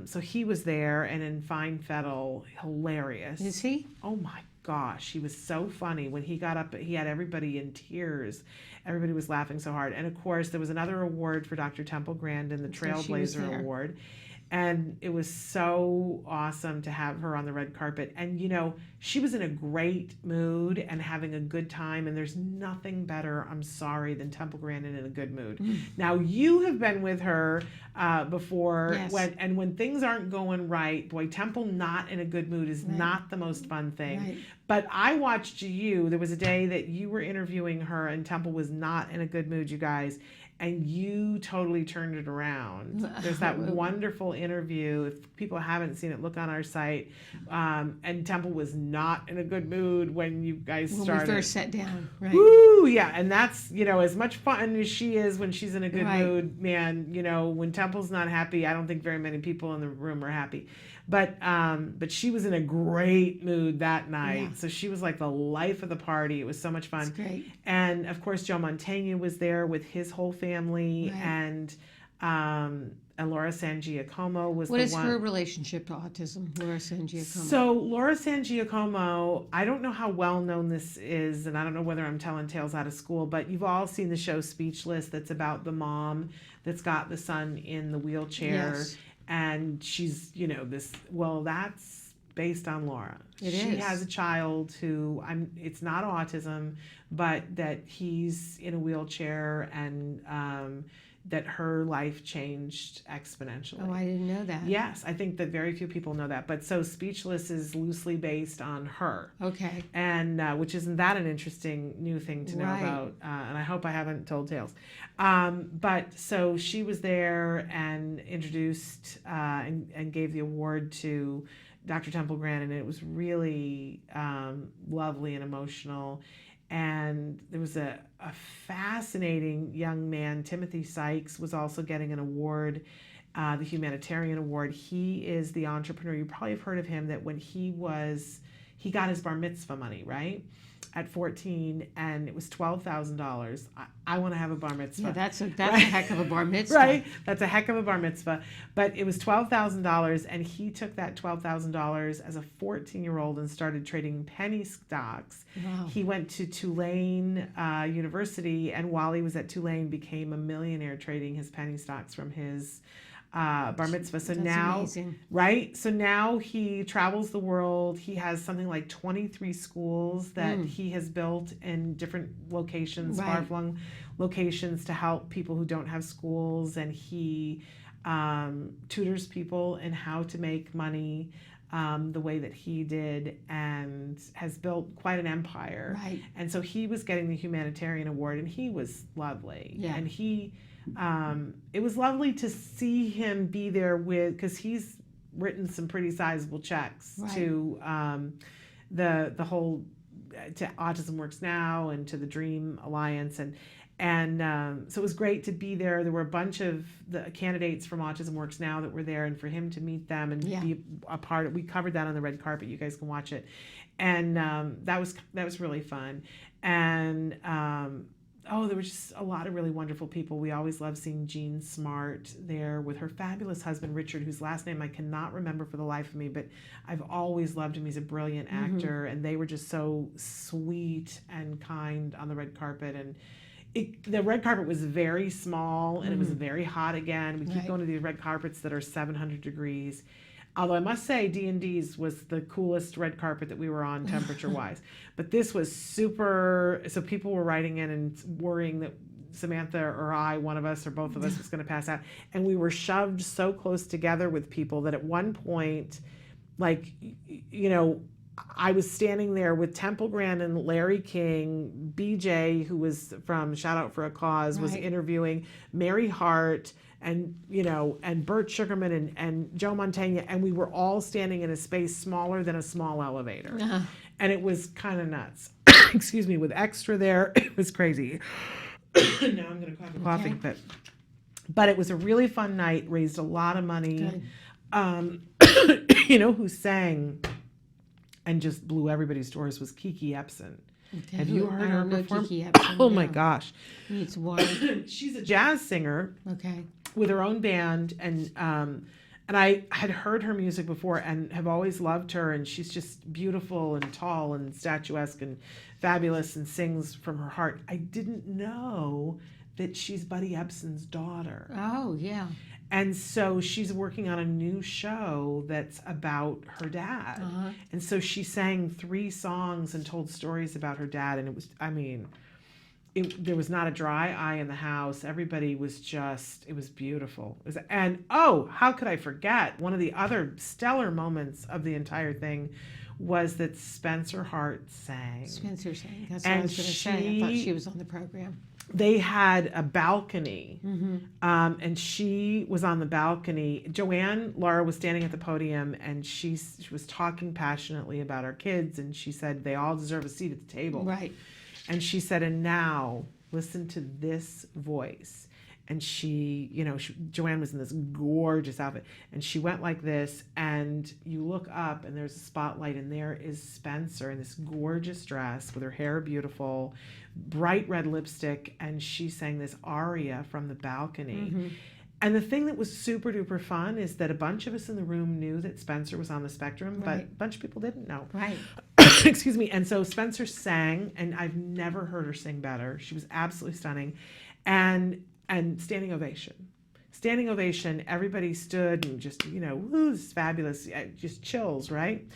so he was there, and in Fine Fettle, hilarious. Is he? Oh my gosh, he was so funny. When he got up, he had everybody in tears. Everybody was laughing so hard. And of course, there was another award for Dr. Temple Grandin, the Trailblazer Award. And it was so awesome to have her on the red carpet. And, she was in a great mood and having a good time. And there's nothing better, I'm sorry, than Temple Grandin in a good mood. Now, you have been with her before. Yes. When things aren't going right, boy, Temple not in a good mood is not the most fun thing. Right. But I watched you. There was a day that you were interviewing her and Temple was not in a good mood, you guys. and you totally turned it around. There's that wonderful interview. If people haven't seen it, look on our site. And Temple was not in a good mood when you guys started. When we first sat down, right? Woo, yeah, and that's, as much fun as she is when she's in a good mood, man, when Temple's not happy, I don't think very many people in the room are happy. But she was in a great mood that night. Yeah. So she was like the life of the party. It was so much fun. That's great. And of course, Joe Mantegna was there with his whole family, Right. and Laura San Giacomo was What the is one. her relationship to autism, Laura San Giacomo? So Laura San Giacomo, I don't know how well known this is, and I don't know whether I'm telling tales out of school, but you've all seen the show Speechless, that's about the mom that's got the son in the wheelchair. Yes. And she's, that's based on Laura. It she is. has a child who, it's not autism, but that he's in a wheelchair, and that her life changed exponentially. Oh, I didn't know that. Yes, I think that very few people know that. But so Speechless is loosely based on her. Okay. And which isn't that an interesting new thing to know Right. about? And I hope I haven't told tales. But so she was there and introduced and gave the award to Dr. Temple Grandin, and it was really lovely and emotional. And there was a fascinating young man, Timothy Sykes, was also getting an award, the Humanitarian Award. He is the entrepreneur. You probably have heard of him, that when he got his bar mitzvah money, right? At 14, and it was $12,000. I want to have a bar mitzvah. Yeah, that's a right? heck of a bar mitzvah. Right? That's a heck of a bar mitzvah. But it was $12,000, and he took that $12,000 as a 14-year-old and started trading penny stocks. Wow. He went to Tulane University, and while he was at Tulane, became a millionaire trading his penny stocks from his bar mitzvah. So That's now, amazing. right? So now he travels the world. He has something like 23 schools that he has built in different locations, Right. far-flung locations, to help people who don't have schools. And he tutors people in how to make money the way that he did, and has built quite an empire. Right. And so he was getting the Humanitarian Award, and he was lovely. Yeah. And it was lovely to see him be there because he's written some pretty sizable checks Right. to the whole, to Autism Works Now and to the Dream Alliance, and so it was great to be there. There were a bunch of the candidates from Autism Works Now that were there, and for him to meet them and Yeah. be a part of, we covered that on the red carpet. You guys can watch it, and that was really fun. And there were just a lot of really wonderful people. We always love seeing Jean Smart there with her fabulous husband, Richard, whose last name I cannot remember for the life of me, but I've always loved him. He's a brilliant actor, and they were just so sweet and kind on the red carpet. And the red carpet was very small, and it was very hot again. We keep Right. going to these red carpets that are 700 degrees. Although I must say D&D's was the coolest red carpet that we were on temperature-wise. But this was super, so people were writing in and worrying that Samantha or I, one of us or both of us, was going to pass out. And we were shoved so close together with people that at one point, I was standing there with Temple Grandin, Larry King, BJ, who was from Shout Out for a Cause, was Right. interviewing Mary Hart, and Bert Sugarman and Joe Mantegna, and we were all standing in a space smaller than a small elevator. And it was kind of nuts. Excuse me, with extra there, it was crazy. Now I'm going to cough coughing, but it was a really fun night, raised a lot of money. Who sang and just blew everybody's doors was Kiki Epson. Okay. Have you heard her I don't know perform? Kiki Epson, Oh my no. gosh. Needs water. She's a jazz singer. Okay. With her own band, and I had heard her music before and have always loved her, and she's just beautiful and tall and statuesque and fabulous and sings from her heart. I didn't know that she's Buddy Ebsen's daughter. Oh, yeah. And so she's working on a new show that's about her dad. And so she sang 3 songs and told stories about her dad, and it was, there was not a dry eye in the house. Everybody was just, it was beautiful. How could I forget? One of the other stellar moments of the entire thing was that Spencer Hart sang. Spencer sang. That's what I was going to say. I thought she was on the program. they had a balcony, and she was on the balcony. Laura was standing at the podium, and she was talking passionately about our kids, and she said they all deserve a seat at the table. Right. And she said, and now listen to this voice. And Joanne was in this gorgeous outfit, and she went like this, and you look up, and there's a spotlight, and there is Spencer in this gorgeous dress with her hair beautiful, bright red lipstick, and she sang this aria from the balcony. And the thing that was super duper fun is that a bunch of us in the room knew that Spencer was on the spectrum, but a bunch of people didn't know. Right. Excuse me. And so Spencer sang, and I've never heard her sing better. She was absolutely stunning. And standing ovation. Standing ovation, everybody stood and just, woo, this is fabulous. Just chills, right?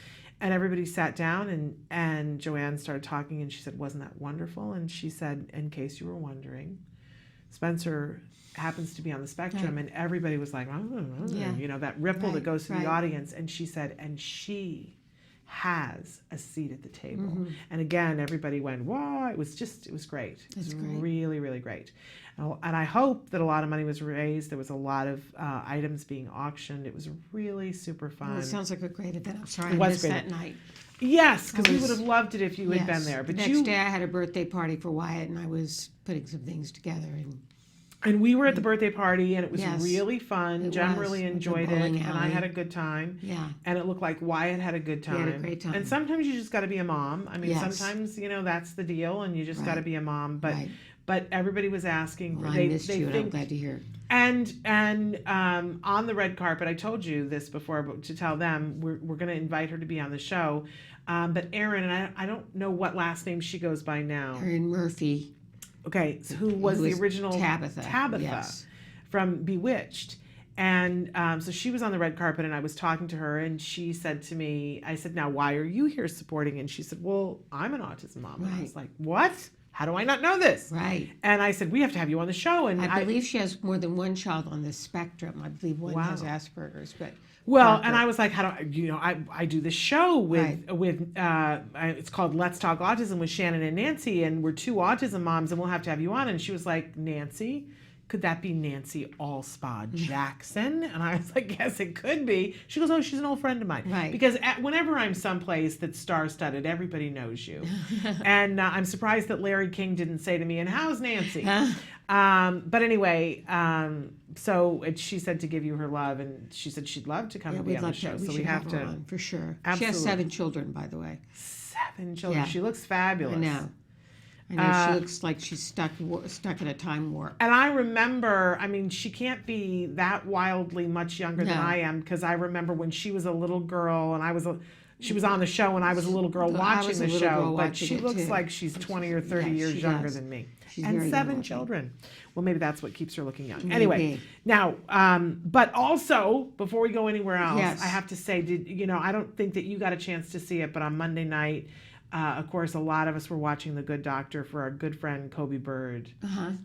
And everybody sat down, and Joanne started talking, and she said, wasn't that wonderful? And she said, in case you were wondering, Spencer happens to be on the spectrum, and everybody was like, that ripple that goes through the audience. And she said, and she has a seat at the table. And again, everybody went, wow, it was great. It was really, really great. And I hope that a lot of money was raised. There was a lot of items being auctioned. It was really super fun. Well, it sounds like a great event. I'm sorry I missed that night. Yes, because we would have loved it if you had been there. But the next day I had a birthday party for Wyatt, and I was putting some things together. And we were at the birthday party, and it was really fun. Jen really enjoyed it, and I had a good time. Yeah. And it looked like Wyatt had a good time. He had a great time. And sometimes you just got to be a mom. I mean, sometimes, that's the deal, and you just got to be a mom. But everybody was asking. Well, I missed you, and I'm glad to hear. And on the red carpet, I told you this before, but to tell them, we're going to invite her to be on the show. But Erin, and I don't know what last name she goes by now. Erin Murphy. Okay, so who was the original Tabitha from Bewitched. And so she was on the red carpet, and I was talking to her, and she said to me, I said, now, why are you here supporting? And she said, well, I'm an autism mom. And I was like, what? How do I not know this? Right. And I said, we have to have you on the show. And I believe she has more than one child on the spectrum. I believe one has Asperger's, but... Well, and I was like, how do I do this show with it's called Let's Talk Autism with Shannon and Nancy, and we're two autism moms, and we'll have to have you on. And she was like, Nancy, could that be Nancy Allspa Jackson? And I was like, yes, it could be. She goes, oh, she's an old friend of mine. Right. Because whenever I'm someplace that's star-studded, everybody knows you. And I'm surprised that Larry King didn't say to me, and how's Nancy? But anyway, so she said to give you her love, and she said she'd love to come and be on the show. So we have to, on, for sure. Absolutely. She has 7 children, by the way. 7 children. Yeah. She looks fabulous. I know. She looks like she's stuck in a time warp. And I remember, I mean, she can't be that wildly much younger than I am, because I remember when she was a little girl, and she was on the show, and I was a little girl watching the show, but she looks like she's 20 or 30 years younger than me. And 7 children. Well, maybe that's what keeps her looking young. Anyway, now, but also, before we go anywhere else, I have to say, I don't think that you got a chance to see it, but on Monday night, of course, a lot of us were watching The Good Doctor for our good friend Kobe Bird,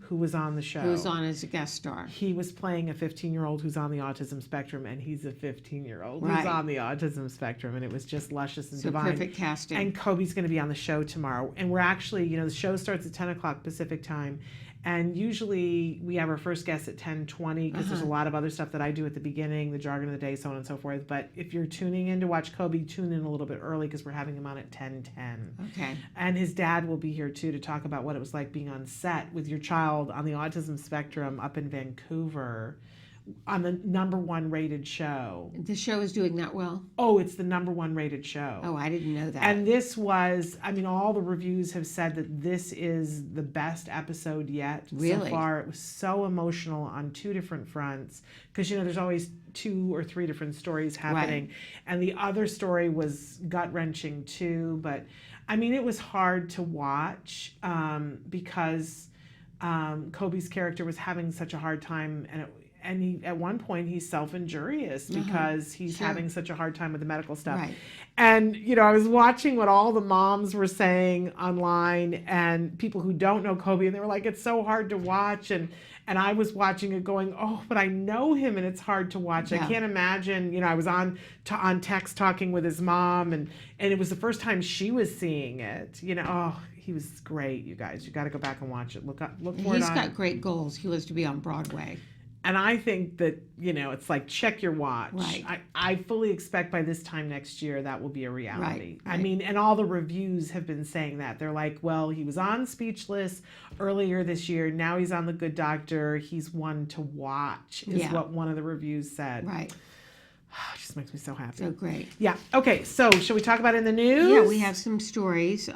who was on the show. Who was on as a guest star. He was playing a 15-year-old who's on the autism spectrum, and he's a 15-year-old who's on the autism spectrum, and it was just luscious and divine. Perfect casting. And Kobe's going to be on the show tomorrow, and we're actually, the show starts at 10 o'clock Pacific time. And usually we have our first guest at 10:20 because there's a lot of other stuff that I do at the beginning, the jargon of the day, so on and so forth. But if you're tuning in to watch Kobe, tune in a little bit early because we're having him on at 10:10. Okay. And his dad will be here too to talk about what it was like being on set with your child on the autism spectrum up in Vancouver on the #1 rated show. The show is doing that well? Oh, it's the #1 rated show. Oh, I didn't know that. And this was, all the reviews have said that this is the best episode yet so far. It was so emotional on 2 different fronts because, there's always 2 or 3 different stories happening. Right. And the other story was gut-wrenching too, but it was hard to watch because Kobe's character was having such a hard time, and he, at one point, he's self-injurious because he's having such a hard time with the medical stuff. Right. And, I was watching what all the moms were saying online and people who don't know Kobe, and they were like, it's so hard to watch. And I was watching it going, oh, but I know him, and it's hard to watch. I can't imagine, I was on text talking with his mom, and it was the first time she was seeing it. He was great, you guys. You got to go back and watch it. Look for it He's on. got great goals. He was to be on Broadway. And I think that, it's like check your watch. Right. I fully expect by this time next year that will be a reality. Right. I mean, and all the reviews have been saying that. They're like, well, he was on Speechless earlier this year. Now he's on The Good Doctor. He's one to watch, is what one of the reviews said. Right. It just makes me so happy. So great. Yeah. Okay. So shall we talk about in the news? Yeah, we have some stories.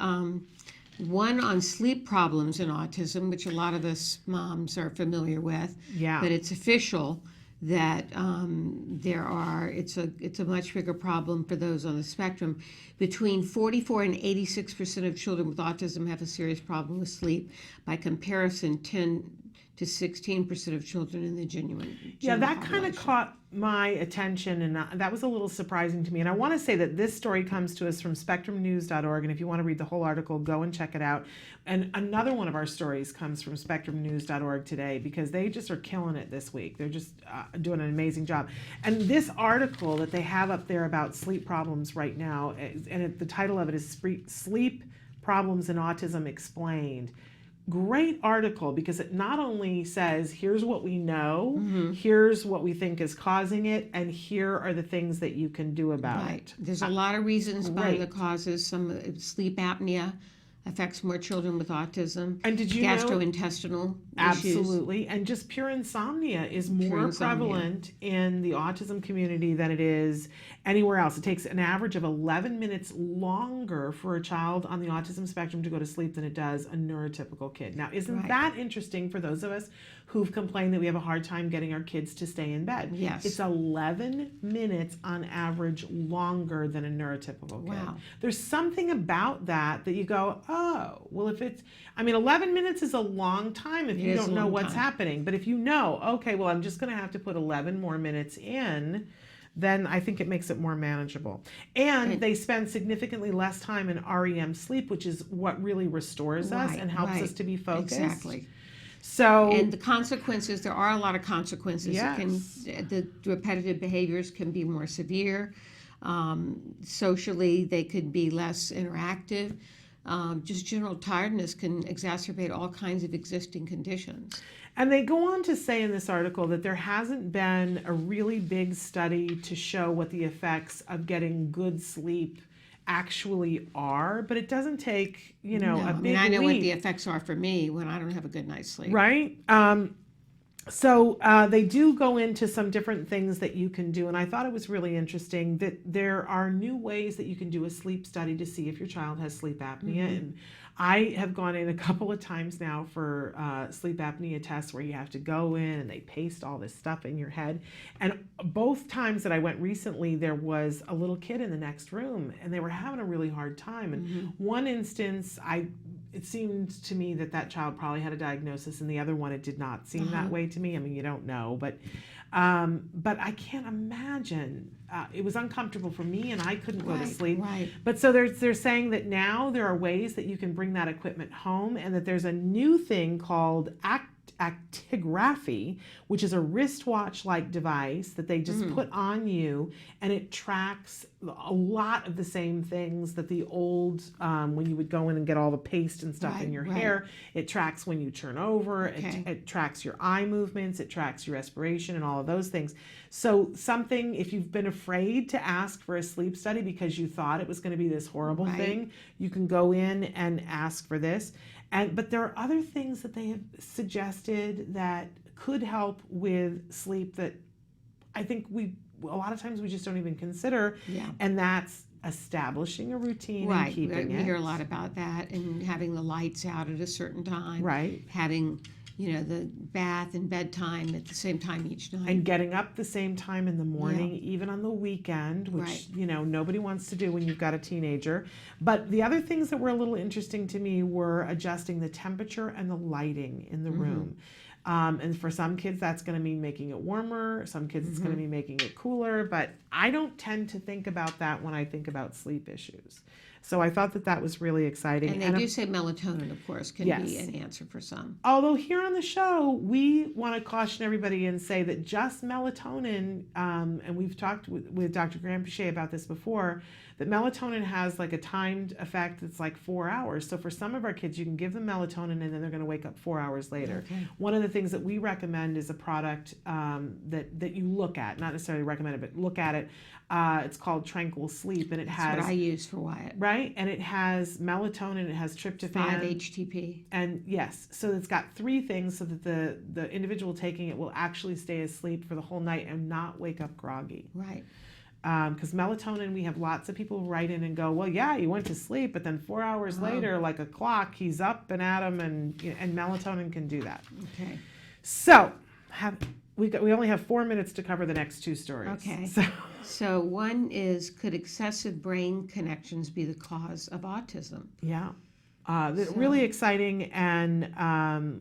One on sleep problems in autism, which a lot of us moms are familiar with. Yeah. But it's official that it's a much bigger problem for those on the spectrum. Between 44 and 86% of children with autism have a serious problem with sleep. By comparison, 10 to 16% of children in the genuine that kind population. of caught my attention, and that was a little surprising to me. And I want to say that this story comes to us from spectrumnews.org, and if you want to read the whole article, go and check it out. And another one of our stories comes from spectrumnews.org today, because they just are killing it this week. They're just doing an amazing job. And this article that they have up there about sleep problems right now, and the title of it is Sleep Problems in Autism Explained. Great article, because it not only says here's what we know, here's what we think is causing it, and here are the things that you can do about it. There's a lot of reasons behind the causes. Some sleep apnea affects more children with autism. And did you know? Gastrointestinal Absolutely. And just pure insomnia is more prevalent in the autism community than it is anywhere else. It takes an average of 11 minutes longer for a child on the autism spectrum to go to sleep than it does a neurotypical kid. Now, isn't that interesting for those of us who've complained that we have a hard time getting our kids to stay in bed? Yes. It's 11 minutes on average longer than a neurotypical kid. Wow. There's something about that you go, oh, well, 11 minutes is a long time if you don't know what's happening. But if you know, okay, well, I'm just going to have to put 11 more minutes in, then I think it makes it more manageable. And they spend significantly less time in REM sleep, which is what really restores us and helps us to be focused. Exactly. So, and the consequences, there are a lot of consequences. Yes. The repetitive behaviors can be more severe. Socially, they could be less interactive. Just general tiredness can exacerbate all kinds of existing conditions. And they go on to say in this article that there hasn't been a really big study to show what the effects of getting good sleep actually are, but it doesn't take, a big I know what leap. the effects are for me when I don't have a good night's sleep. Right? So they do go into some different things that you can do, and I thought it was really interesting that there are new ways that you can do a sleep study to see if your child has sleep apnea. And I have gone in a couple of times now for sleep apnea tests where you have to go in and they paste all this stuff in your head. And both times that I went recently, there was a little kid in the next room and they were having a really hard time. And one instance, it seemed to me that child probably had a diagnosis, and the other one, it did not seem that way to me. I mean, you don't know, but I can't imagine. It was uncomfortable for me, and I couldn't go to sleep. Right. But so they're saying that now there are ways that you can bring that equipment home, and that there's a new thing called actigraphy, which is a wristwatch-like device that they just put on you, and it tracks a lot of the same things that the old, when you would go in and get all the paste and stuff in your hair, it tracks when you turn over, it tracks your eye movements, it tracks your respiration and all of those things. So something, if you've been afraid to ask for a sleep study because you thought it was going to be this horrible thing, you can go in and ask for this. But there are other things that they have suggested that could help with sleep that I think a lot of times we just don't even consider. And that's establishing a routine and keeping it. We hear a lot about that, and having the lights out at a certain time. Right. Having, the bath and bedtime at the same time each night. And getting up the same time in the morning, even on the weekend, which, nobody wants to do when you've got a teenager. But the other things that were a little interesting to me were adjusting the temperature and the lighting in the room. And for some kids, that's going to mean making it warmer. Some kids, it's going to be making it cooler. But I don't tend to think about that when I think about sleep issues. So I thought that that was really exciting. And they do say melatonin, of course, can be an answer for some. Although here on the show, we want to caution everybody and say that just melatonin, and we've talked with Dr. Graham Pichet about this before, that melatonin has like a timed effect that's like 4 hours. So for some of our kids, you can give them melatonin and then they're going to wake up 4 hours later. Okay. One of the things that we recommend is a product that you look at, not necessarily recommend it, but look at it. It's called Tranquil Sleep, and it has what I use for Wyatt. Right, and it has melatonin, it has tryptophan, 5-HTP, and yes, so it's got 3 things so that the individual taking it will actually stay asleep for the whole night and not wake up groggy. Right. Because melatonin, we have lots of people write in and go, well, yeah, he went to sleep, but then 4 hours later, like a clock, he's up and at him, and melatonin can do that. Okay. So we only have 4 minutes to cover the next 2 stories. Okay. So one is, could excessive brain connections be the cause of autism? Yeah. Really exciting, and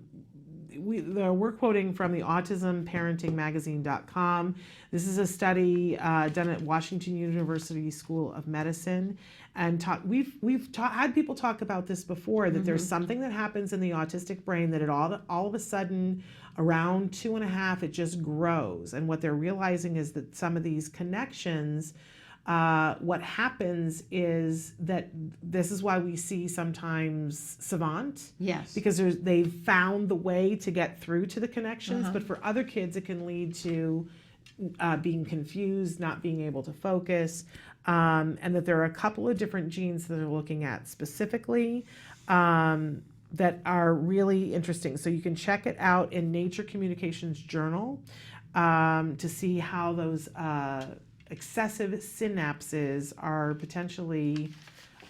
we're quoting from the autismparentingmagazine.com. This is a study done at Washington University School of Medicine, and we've had people talk about this before, that there's something that happens in the autistic brain that it all of a sudden around 2.5 it just grows, and what they're realizing is that some of these connections, what happens is that this is why we see sometimes savant. Yes. Because they've found the way to get through to the connections, but for other kids it can lead to being confused, not being able to focus, and that there are a couple of different genes that they're looking at specifically that are really interesting. So you can check it out in Nature Communications Journal to see how those excessive synapses are potentially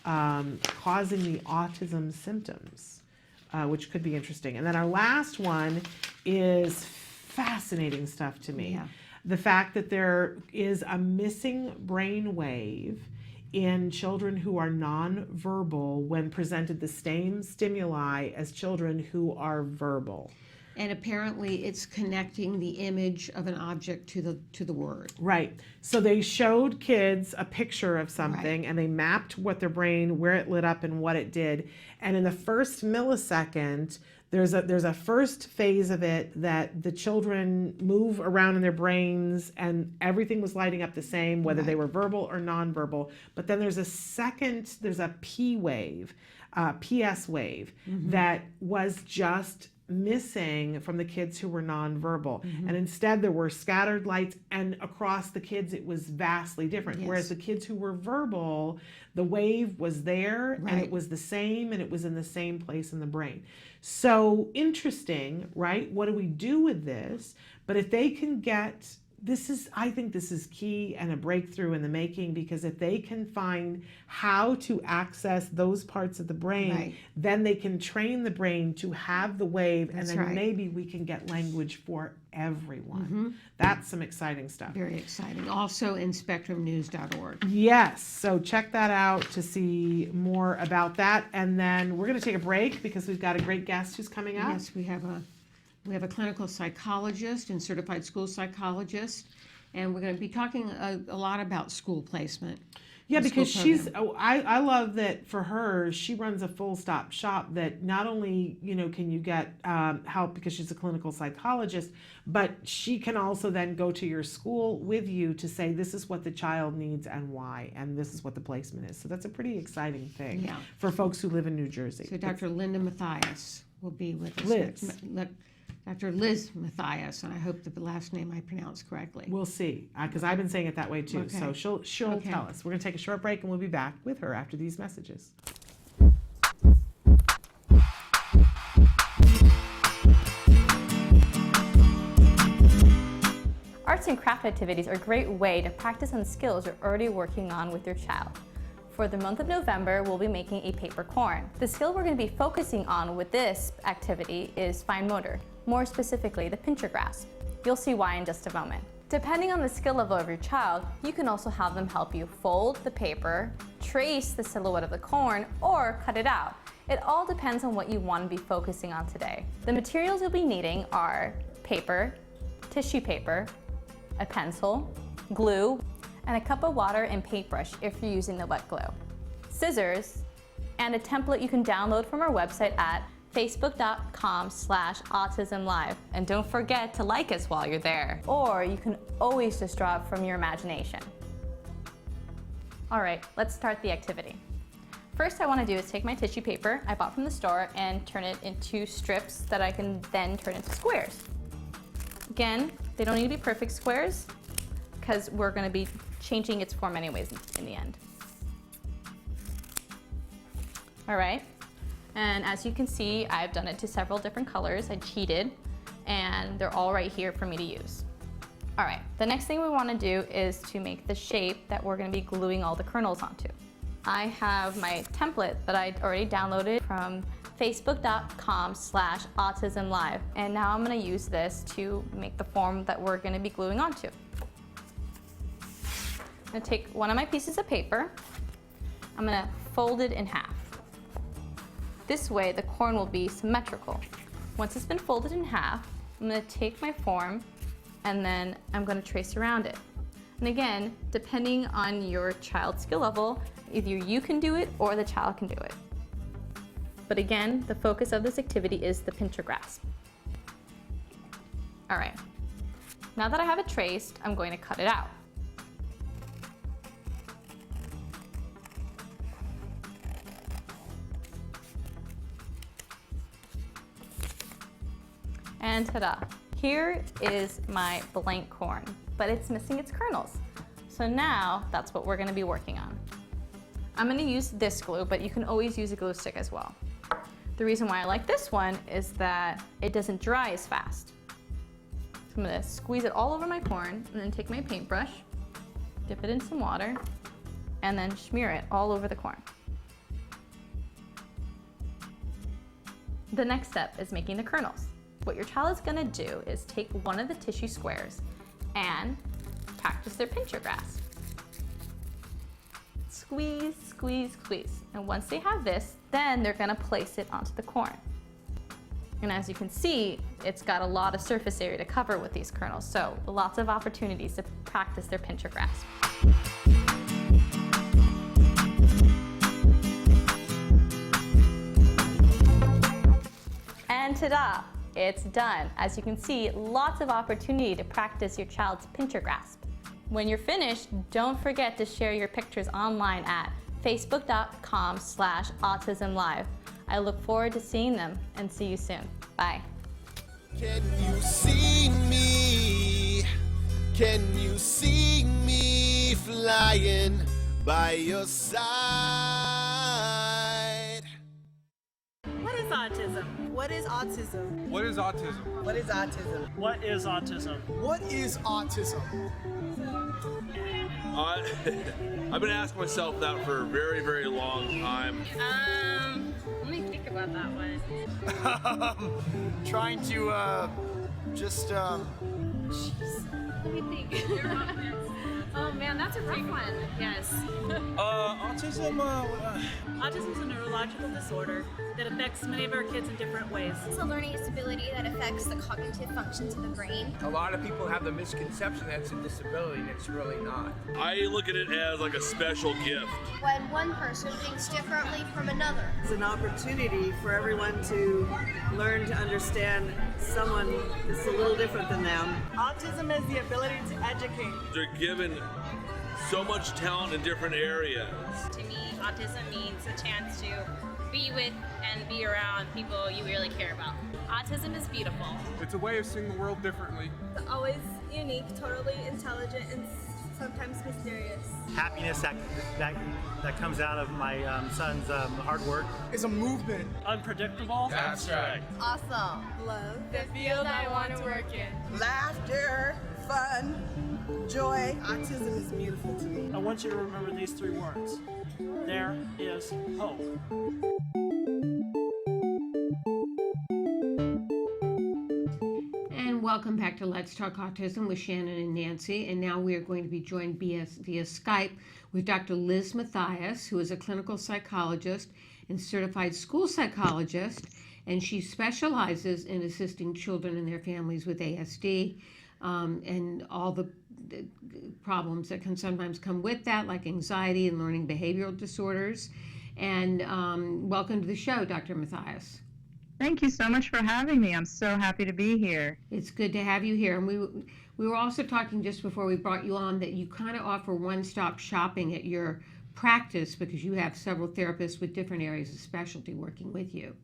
causing the autism symptoms, which could be interesting. And then our last one is fascinating stuff to me. Yeah. The fact that there is a missing brain wave in children who are nonverbal when presented the same stimuli as children who are verbal. And apparently it's connecting the image of an object to the word. Right. So they showed kids a picture of something, and they mapped what their brain, where it lit up and what it did. And in the first millisecond, there's a first phase of it that the children move around in their brains and everything was lighting up the same, whether they were verbal or nonverbal. But then there's a P wave, PS wave, that was just missing from the kids who were nonverbal. And instead there were scattered lights, and across the kids it was vastly different. Yes. Whereas the kids who were verbal, the wave was there and it was the same, and it was in the same place in the brain. So interesting, right? What do we do with this? But if they can get, I think this is key and a breakthrough in the making, because if they can find how to access those parts of the brain, then they can train the brain to have the wave, and then maybe we can get language for everyone. That's some exciting stuff. Very exciting. Also in spectrumnews.org. Yes, so check that out to see more about that. And then we're going to take a break because we've got a great guest who's coming up. Yes, we have a clinical psychologist and certified school psychologist, and we're going to be talking a lot about school placement. Yeah, because I love that for her, she runs a full stop shop that not only, can you get help because she's a clinical psychologist, but she can also then go to your school with you to say, this is what the child needs and why, and this is what the placement is. So that's a pretty exciting thing for folks who live in New Jersey. So Dr. Linda Mathias will be with us. Liz. Dr. Liz Mathias, and I hope that the last name I pronounced correctly. We'll see, because I've been saying it that way too. Okay. So she'll tell us. We're going to take a short break, and we'll be back with her after these messages. Arts and craft activities are a great way to practice on skills you're already working on with your child. For the month of November, we'll be making a paper corn. The skill we're going to be focusing on with this activity is fine motor, more specifically the pincher grasp. You'll see why in just a moment. Depending on the skill level of your child, you can also have them help you fold the paper, trace the silhouette of the corn, or cut it out. It all depends on what you want to be focusing on today. The materials you'll be needing are paper, tissue paper, a pencil, glue, and a cup of water and paintbrush if you're using the wet glue. scissors, and a template you can download from our website at facebook.com/autism-live. And don't forget to like us while you're there. Or you can always just draw it from your imagination. All right, let's start the activity. First I want to do is take my tissue paper I bought from the store and turn it into strips that I can then turn into squares. Again, they don't need to be perfect squares because we're going to be changing its form anyways in the end. All right, and as you can see, I've done it to several different colors. I cheated, and they're all right here for me to use. All right, the next thing we want to do is to make the shape that we're going to be gluing all the kernels onto. I have my template that I already downloaded from facebook.com/autism-live, and now I'm going to use this to make the form that we're going to be gluing onto. I'm going to take one of my pieces of paper, I'm going to fold it in half. This way the corn will be symmetrical. Once it's been folded in half, I'm going to take my form and then I'm going to trace around it. And again, depending on your child's skill level, either you can do it or the child can do it. But again, the focus of this activity is the pincher grasp. All right, now that I have it traced, I'm going to cut it out. And ta-da! Here is my blank corn, but it's missing its kernels. So now that's what we're going to be working on. I'm going to use this glue, but you can always use a glue stick as well. The reason why I like this one is that it doesn't dry as fast. So I'm going to squeeze it all over my corn and then take my paintbrush, dip it in some water, and then smear it all over the corn. The next step is making the kernels. What your child is going to do is take one of the tissue squares and practice their pincher grasp. Squeeze, squeeze, squeeze. And once they have this, then they're going to place it onto the corn. And as you can see, it's got a lot of surface area to cover with these kernels, so lots of opportunities to practice their pincher grasp. And ta-da! It's done. As you can see, lots of opportunity to practice your child's pincher grasp. When you're finished, don't forget to share your pictures online at facebook.com/autism-live. I look forward to seeing them and see you soon. Bye. Can you see me? Can you see me flying by your side? What is autism? What is autism? What is autism? What is autism? What is autism? What is autism? I've been asking myself that for a very, very long time. Let me think about that one. Trying to, Jeez. Let me think. Oh man, that's a rough one. Yes. Autism, Autism is a neurological disorder that affects many of our kids in different ways. It's a learning disability that affects the cognitive functions of the brain. A lot of people have the misconception that it's a disability, and it's really not. I look at it as like a special gift. When one person thinks differently from another. It's an opportunity for everyone to learn to understand someone that's a little different than them. Autism is the ability to educate. They're given so much talent in different areas. To me, autism means a chance to be with and be around people you really care about. Autism is beautiful. It's a way of seeing the world differently. It's always unique, totally intelligent, and sometimes mysterious. Happiness that comes out of my son's hard work. It's a movement. Unpredictable. That's right. Awesome. Love. The field I want to work in. Laughter, fun, joy. Autism is beautiful to me. I want you to remember these three words. There is hope. And welcome back to Let's Talk Autism with Shannon and Nancy. And now we are going to be joined via Skype with Dr. Liz Mathias, who is a clinical psychologist and certified school psychologist, and she specializes in assisting children and their families with ASD. and all the problems that can sometimes come with that, like anxiety and learning behavioral disorders. And welcome to the show, Dr. Matthias. Thank you so much for having me. I'm so happy to be here. It's good to have you here. And we were also talking just before we brought you on that you kind of offer one-stop shopping at your practice because you have several therapists with different areas of specialty working with you.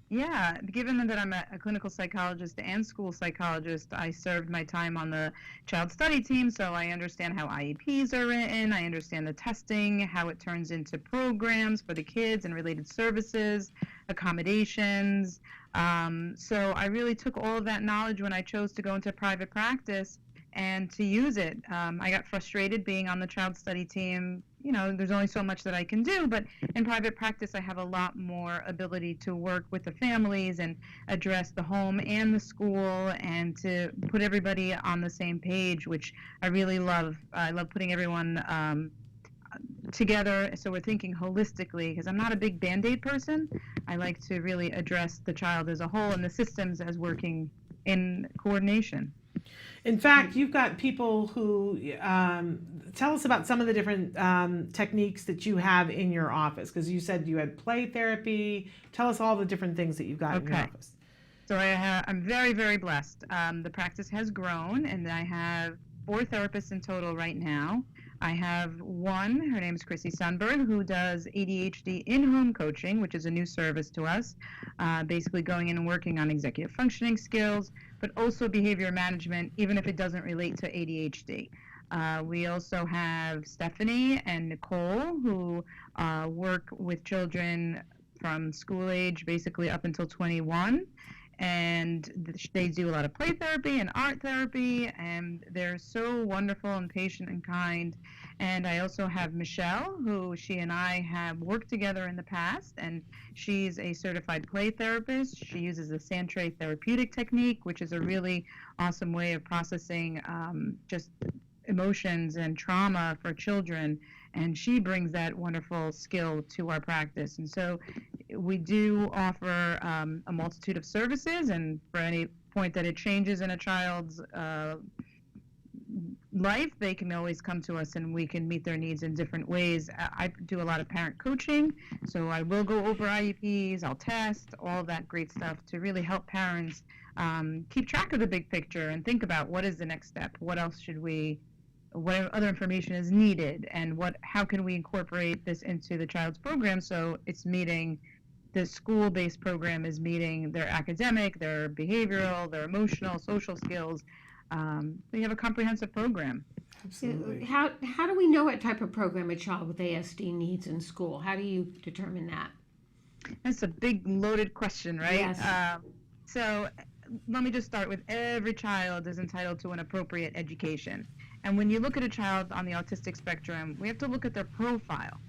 Yeah, given that I'm a clinical psychologist and school psychologist, I served my time on the child study team, so I understand how IEPs are written, I understand the testing, how it turns into programs for the kids and related services, accommodations. So I really took all of that knowledge when I chose to go into private practice and to use it. I got frustrated being on the child study team. You know, there's only so much that I can do, but in private practice, I have a lot more ability to work with the families and address the home and the school and to put everybody on the same page, which I really love. I love putting everyone together, so we're thinking holistically, because I'm not a big Band-Aid person. I like to really address the child as a whole and the systems as working in coordination. In fact, you've got people who tell us about some of the different techniques that you have in your office, because you said you had play therapy. Tell us all the different things that you've got in your office. So I'm very, very blessed. The practice has grown, and I have 4 therapists in total right now. I have one, her name is Chrissy Sundberg, who does ADHD in-home coaching, which is a new service to us, basically going in and working on executive functioning skills, but also behavior management, even if it doesn't relate to ADHD. We also have Stephanie and Nicole, who work with children from school age, basically up until 21. And they do a lot of play therapy and art therapy, and they're so wonderful and patient and kind. And I also have Michelle, who she and I have worked together in the past, and she's a certified play therapist. She uses the Santre therapeutic technique, which is a really awesome way of processing just emotions and trauma for children, and she brings that wonderful skill to our practice. And so we do offer a multitude of services, and for any point that it changes in a child's life, they can always come to us and we can meet their needs in different ways. I do a lot of parent coaching, so I will go over IEPs, I'll test, all of that great stuff to really help parents keep track of the big picture and think about what is the next step, what else should we, what other information is needed, and how can we incorporate this into the child's program so it's meeting, the school-based program is meeting their academic, their behavioral, their emotional, social skills. We have a comprehensive program. Absolutely. How do we know what type of program a child with ASD needs in school? How do you determine that? That's a big loaded question, right? Yes. So let me just start with every child is entitled to an appropriate education. And when you look at a child on the autistic spectrum, we have to look at their profile,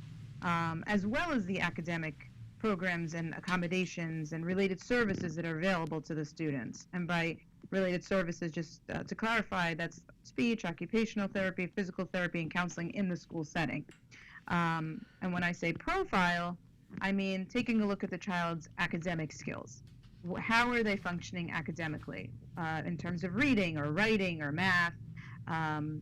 as well as the academic programs and accommodations and related services that are available to the students. And by related services, just to clarify, that's speech, occupational therapy, physical therapy, and counseling in the school setting. And when I say profile, I mean taking a look at the child's academic skills. How are they functioning academically in terms of reading or writing or math?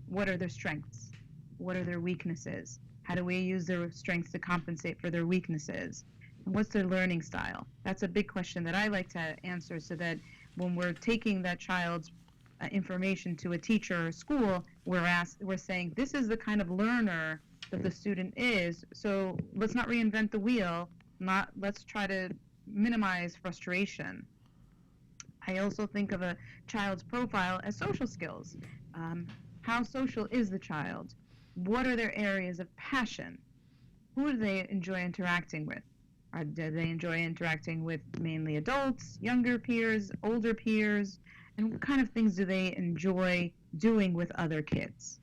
What are their strengths? What are their weaknesses? How do we use their strengths to compensate for their weaknesses? And what's their learning style? That's a big question that I like to answer, so that when we're taking that child's information to a teacher or school, we're saying, this is the kind of learner that the student is, so let's not reinvent the wheel, let's try to minimize frustration. I also think of a child's profile as social skills. How social is the child? What are their areas of passion? Who do they enjoy interacting with? Do they enjoy interacting with mainly adults, younger peers, older peers? And what kind of things do they enjoy doing with other kids?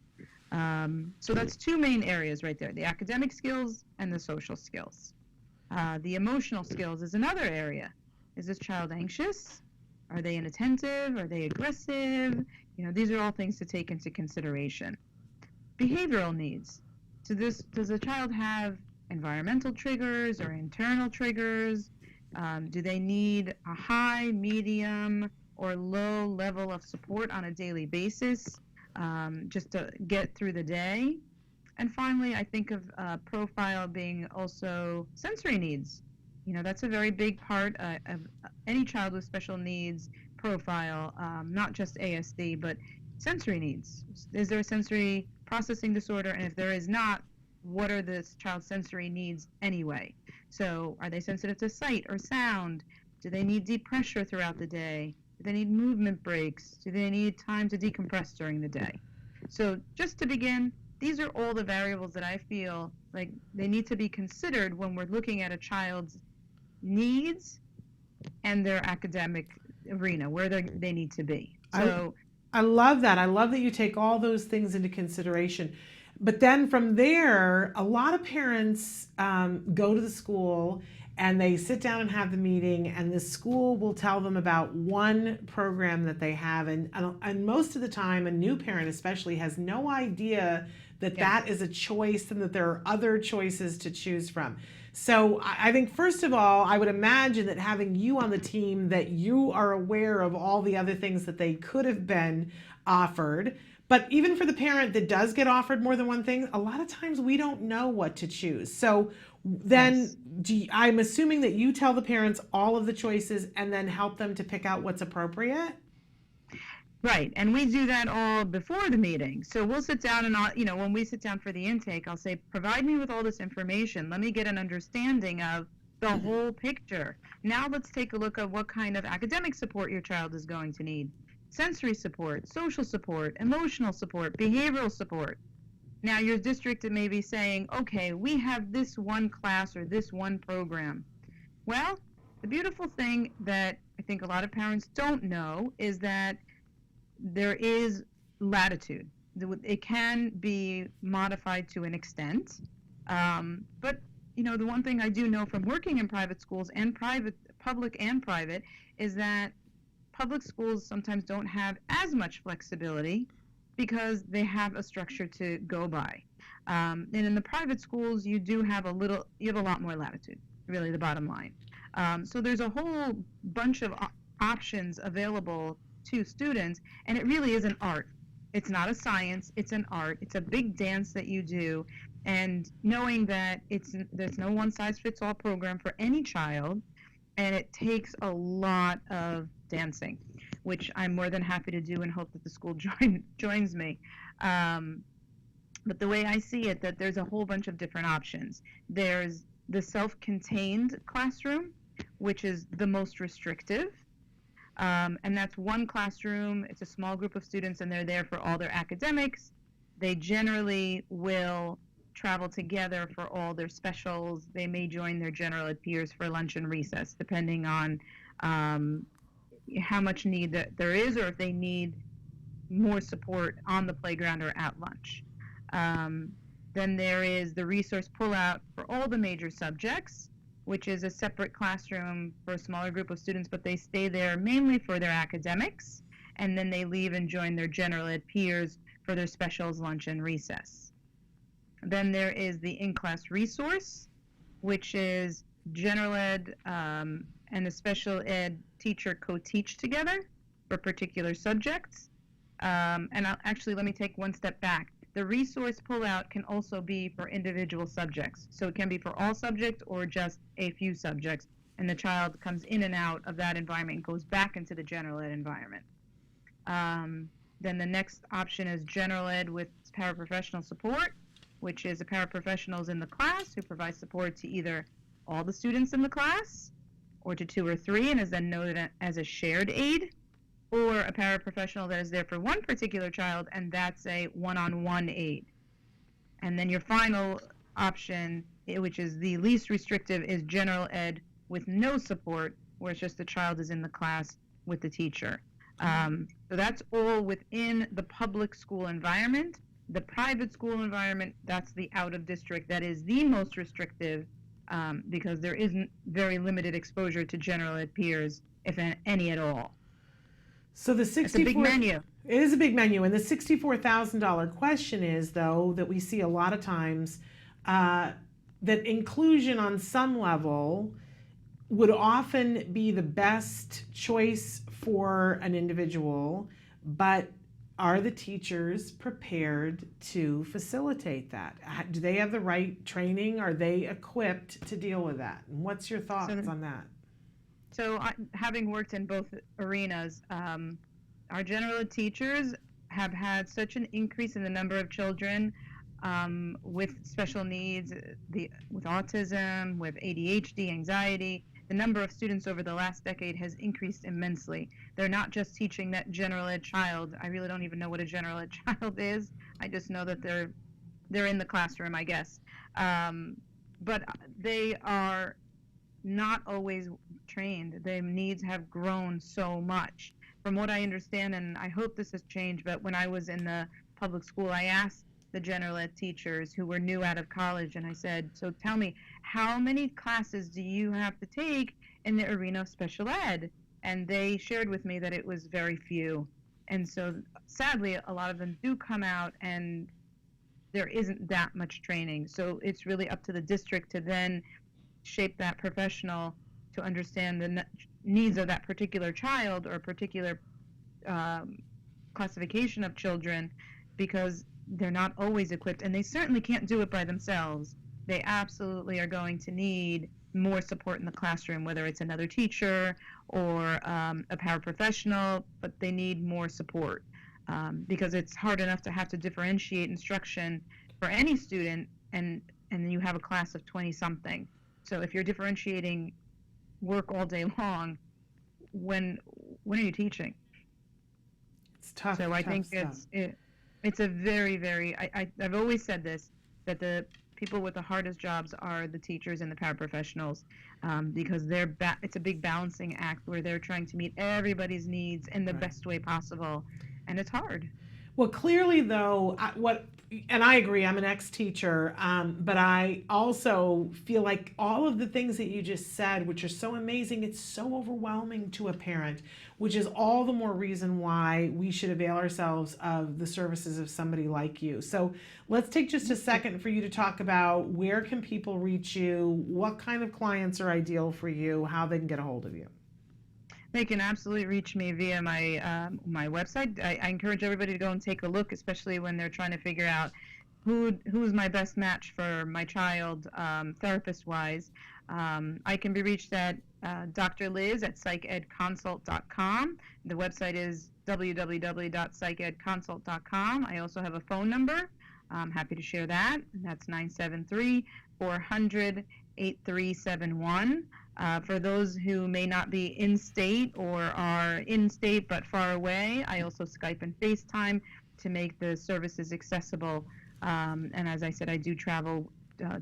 So that's 2 main areas right there, the academic skills and the social skills. The emotional skills is another area. Is this child anxious? Are they inattentive? Are they aggressive? You know, these are all things to take into consideration. Behavioral needs. So does the child have environmental triggers or internal triggers? Do they need a high, medium, or low level of support on a daily basis, just to get through the day. And finally, I think of profile being also sensory needs. That's a very big part of any child with special needs profile, not just ASD, but sensory needs. Is there a sensory processing disorder? And if there is not, what are this child's sensory needs anyway? So are they sensitive to sight or sound? Do they need deep pressure throughout the day? Do they need movement breaks? Do they need time to decompress during the day? So just to begin, these are all the variables that I feel like they need to be considered when we're looking at a child's needs and their academic arena, where they need to be. So I love that. I love that you take all those things into consideration. But then from there, a lot of parents go to the school and they sit down and have the meeting, and the school will tell them about one program that they have. And most of the time, a new parent especially has no idea that that is a choice and that there are other choices to choose from. So I think, first of all, I would imagine that having you on the team, that you are aware of all the other things that they could have been offered. But even for the parent that does get offered more than one thing, a lot of times we don't know what to choose. So then I'm assuming that you tell the parents all of the choices and then help them to pick out what's appropriate? Right, and we do that all before the meeting. So we'll sit down and, when we sit down for the intake, I'll say, provide me with all this information. Let me get an understanding of the whole picture. Now let's take a look at what kind of academic support your child is going to need. Sensory support, social support, emotional support, behavioral support. Now your district may be saying, okay, we have this one class or this one program. Well, the beautiful thing that I think a lot of parents don't know is that there is latitude. It can be modified to an extent. But, the one thing I do know from working in private schools and public and private, is that public schools sometimes don't have as much flexibility because they have a structure to go by. And in the private schools, you have a lot more latitude, really the bottom line. So there's a whole bunch of options available to students, and it really is an art. It's not a science, it's an art. It's a big dance that you do, and knowing that there's no one-size-fits-all program for any child, and it takes a lot of dancing, which I'm more than happy to do and hope that the school joins me. But the way I see it, that there's a whole bunch of different options. There's the self-contained classroom, which is the most restrictive. And that's one classroom. It's a small group of students, and they're there for all their academics. They generally will travel together for all their specials. They may join their general ed peers for lunch and recess, depending on how much need that there is, or if they need more support on the playground or at lunch. Then there is the resource pullout for all the major subjects, which is a separate classroom for a smaller group of students, but they stay there mainly for their academics, and then they leave and join their general ed peers for their specials, lunch, and recess. Then there is the in-class resource, which is general ed and the special ed teacher co-teach together for particular subjects. And let me take one step back. The resource pullout can also be for individual subjects. So it can be for all subjects or just a few subjects. And the child comes in and out of that environment and goes back into the general ed environment. Then the next option is general ed with paraprofessional support, which is a paraprofessionals in the class who provide support to either all the students in the class or to 2 or 3 and is then noted as a shared aid, or a paraprofessional that is there for one particular child, and that's a one-on-one aid. And then your final option, which is the least restrictive, is general ed with no support, where it's just the child is in the class with the teacher. So that's all within the public school environment. The private school environment, that's the out-of-district, that is the most restrictive because there isn't very limited exposure to general ed peers, if any at all. So the It's a big menu. It is a big menu, and the $64,000 question is, though, that we see a lot of times, that inclusion on some level would often be the best choice for an individual, but are the teachers prepared to facilitate that? Do they have the right training? Are they equipped to deal with that? And what's your thoughts on that? So having worked in both arenas, our general ed teachers have had such an increase in the number of children with special needs, with autism, with ADHD, anxiety. The number of students over the last decade has increased immensely. They're not just teaching that general ed child. I really don't even know what a general ed child is. I just know that they're in the classroom, I guess. But they are not always trained. Their needs have grown so much. From what I understand, and I hope this has changed, but when I was in the public school, I asked the general ed teachers who were new out of college, and I said, so tell me, how many classes do you have to take in the arena of special ed? And they shared with me that it was very few. And so sadly, a lot of them do come out and there isn't that much training. So it's really up to the district to then shape that professional to understand the needs of that particular child or particular classification of children, because they're not always equipped, and they certainly can't do it by themselves. They absolutely are going to need more support in the classroom, whether it's another teacher or a paraprofessional, but they need more support because it's hard enough to have to differentiate instruction for any student, and you have a class of 20-something. So if you're differentiating work all day long, when are you teaching? It's tough. So I think it's a very, very, I've always said this, that the people with the hardest jobs are the teachers and the paraprofessionals, because it's a big balancing act where they're trying to meet everybody's needs in the best way possible, and it's hard. Well, clearly, though, and I agree, I'm an ex-teacher, but I also feel like all of the things that you just said, which are so amazing, it's so overwhelming to a parent, which is all the more reason why we should avail ourselves of the services of somebody like you. So let's take just a second for you to talk about where can people reach you, what kind of clients are ideal for you, how they can get a hold of you. They can absolutely reach me via my my website. I encourage everybody to go and take a look, especially when they're trying to figure out who's my best match for my child, therapist-wise. I can be reached at Dr. Liz at psychedconsult.com. The website is www.psychedconsult.com. I also have a phone number. I'm happy to share that. That's 973-400-8371. For those who may not be in state or are in state but far away, I also Skype and FaceTime to make the services accessible. And as I said, I do travel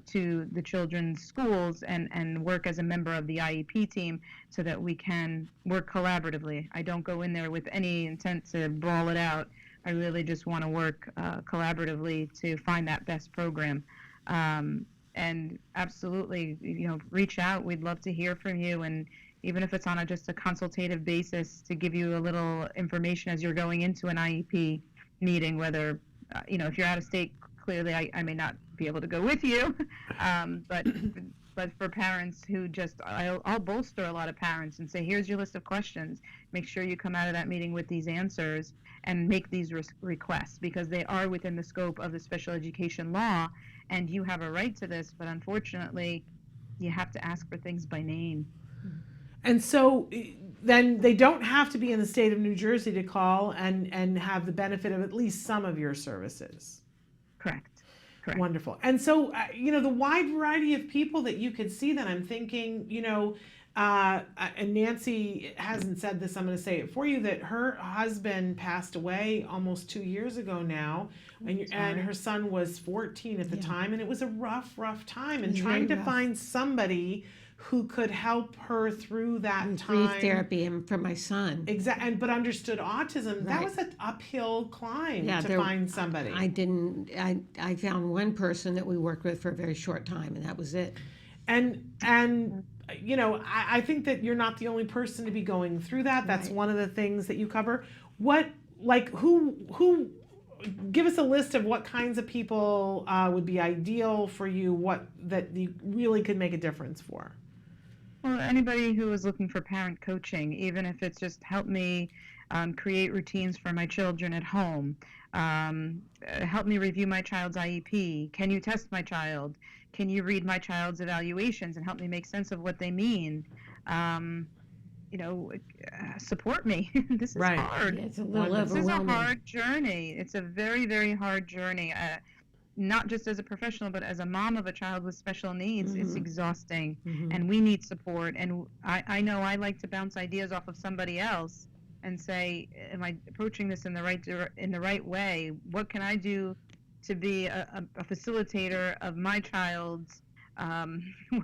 to the children's schools and work as a member of the IEP team so that we can work collaboratively. I don't go in there with any intent to brawl it out. I really just want to work collaboratively to find that best program. And absolutely, reach out. We'd love to hear from you. And even if it's on just a consultative basis, to give you a little information as you're going into an IEP meeting, whether, if you're out of state, clearly I may not be able to go with you. But for parents who I'll bolster a lot of parents and say, here's your list of questions. Make sure you come out of that meeting with these answers and make these requests, because they are within the scope of the special education law, and you have a right to this, but unfortunately, you have to ask for things by name. And so then they don't have to be in the state of New Jersey to call and have the benefit of at least some of your services. Correct. Wonderful. And so, the wide variety of people that you could see, then I'm thinking, and Nancy hasn't said this, I'm going to say it for you, that her husband passed away almost 2 years ago now, and her son was 14 at the time, and it was a rough time, and trying to find somebody who could help her through that time. Grief therapy and for my son. Exactly, but understood autism. That was an uphill climb to find somebody. I found one person that we worked with for a very short time, and that was it. And I think that you're not the only person to be going through that. That's one of the things that you cover. Who give us a list of what kinds of people would be ideal for you, that you really could make a difference for. Well, anybody who is looking for parent coaching, even if it's just help me create routines for my children at home, help me review my child's IEP, can you test my child, can you read my child's evaluations and help me make sense of what they mean, you know, support me. This is Right. hard. Yeah, it's a little This is a overwhelming. hard journey. It's a very, very hard journey. Not just as a professional, but as a mom of a child with special needs, it's exhausting, and we need support. And I know I like to bounce ideas off of somebody else and say, am I approaching this in the right way? What can I do to be a facilitator of my child's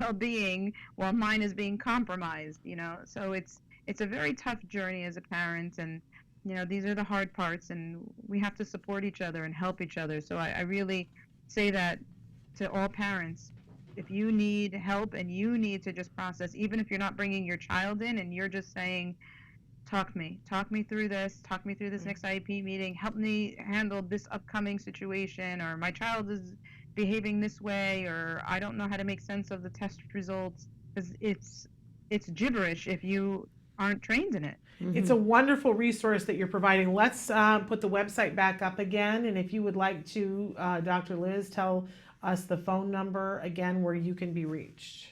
well-being while mine is being compromised? You know, so it's a very tough journey as a parent, and you know, these are the hard parts, and we have to support each other and help each other. So I really say that to all parents. If you need help and you need to just process, even if you're not bringing your child in and you're just saying, talk me through this, next IEP meeting, help me handle this upcoming situation, or my child is behaving this way, or I don't know how to make sense of the test results, because it's gibberish if you aren't trained in it. It's a wonderful resource that you're providing. Let's put the website back up again, and if you would like to, Dr. Liz, tell us the phone number again where you can be reached.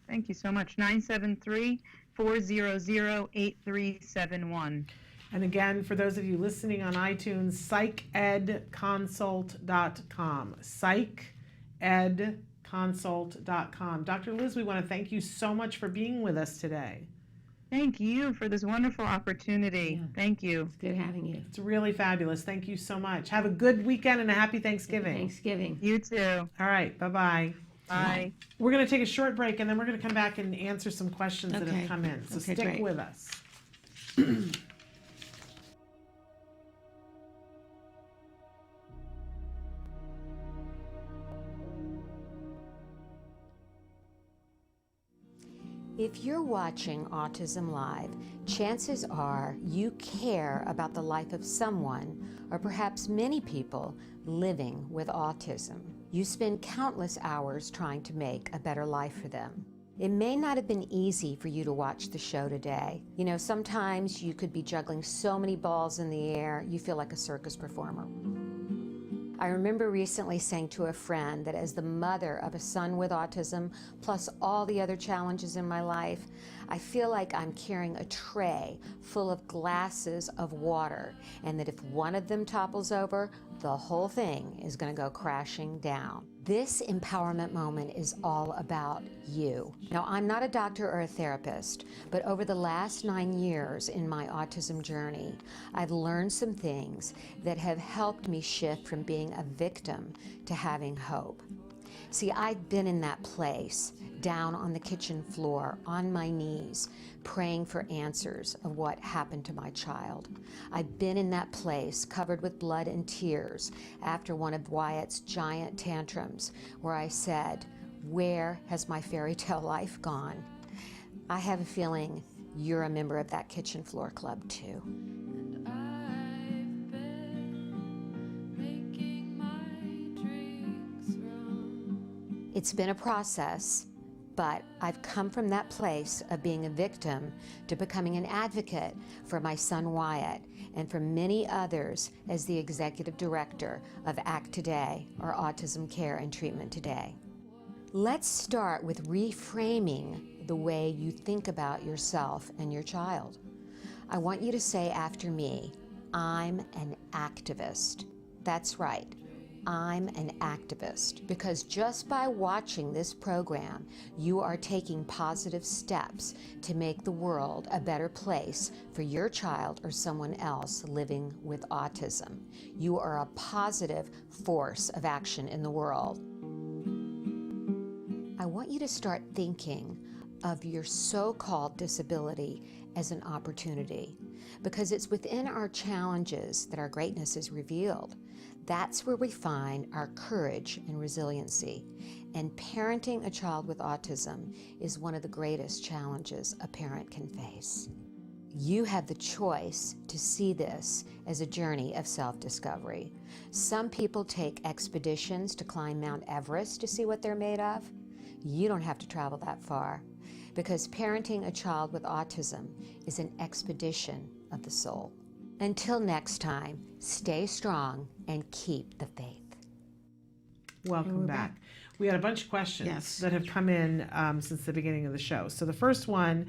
Thank you so much. 973-400-8371. And again, for those of you listening on iTunes, psychedconsult.com. Psychedconsult.com. Dr. Liz, we want to thank you so much for being with us today. Thank you for this wonderful opportunity. Yeah. Thank you. It's good having you. It's really fabulous. Thank you so much. Have a good weekend and a happy Thanksgiving. Happy Thanksgiving. You too. All right. Bye-bye. Bye. We're going to take a short break, and then we're going to come back and answer some questions that Okay. have come in. So Okay, stick great. with us. If you're watching Autism Live, chances are you care about the life of someone, or perhaps many people, living with autism. You spend countless hours trying to make a better life for them. It may not have been easy for you to watch the show today. You know, sometimes you could be juggling so many balls in the air, you feel like a circus performer. I remember recently saying to a friend that as the mother of a son with autism, plus all the other challenges in my life, I feel like I'm carrying a tray full of glasses of water, and that if one of them topples over, the whole thing is going to go crashing down. This empowerment moment is all about you. Now, I'm not a doctor or a therapist, but over the last 9 years in my autism journey, I've learned some things that have helped me shift from being a victim to having hope. See, I've been in that place, down on the kitchen floor, on my knees, praying for answers of what happened to my child. I've been in that place, covered with blood and tears, after one of Wyatt's giant tantrums, where I said, "Where has my fairy tale life gone?" I have a feeling you're a member of that kitchen floor club too. It's been a process, but I've come from that place of being a victim to becoming an advocate for my son Wyatt and for many others as the executive director of ACT Today, or Autism Care and Treatment Today. Let's start with reframing the way you think about yourself and your child. I want you to say after me, "I'm an activist." That's right. I'm an activist, because just by watching this program, you are taking positive steps to make the world a better place for your child or someone else living with autism. You are a positive force of action in the world. I want you to start thinking of your so-called disability as an opportunity, because it's within our challenges that our greatness is revealed. That's where we find our courage and resiliency. And parenting a child with autism is one of the greatest challenges a parent can face. You have the choice to see this as a journey of self-discovery. Some people take expeditions to climb Mount Everest to see what they're made of. you don't have to travel that far, because parenting a child with autism is an expedition of the soul. Until next time, stay strong and keep the faith. Welcome back. We had a bunch of questions that have come in since the beginning of the show. So the first one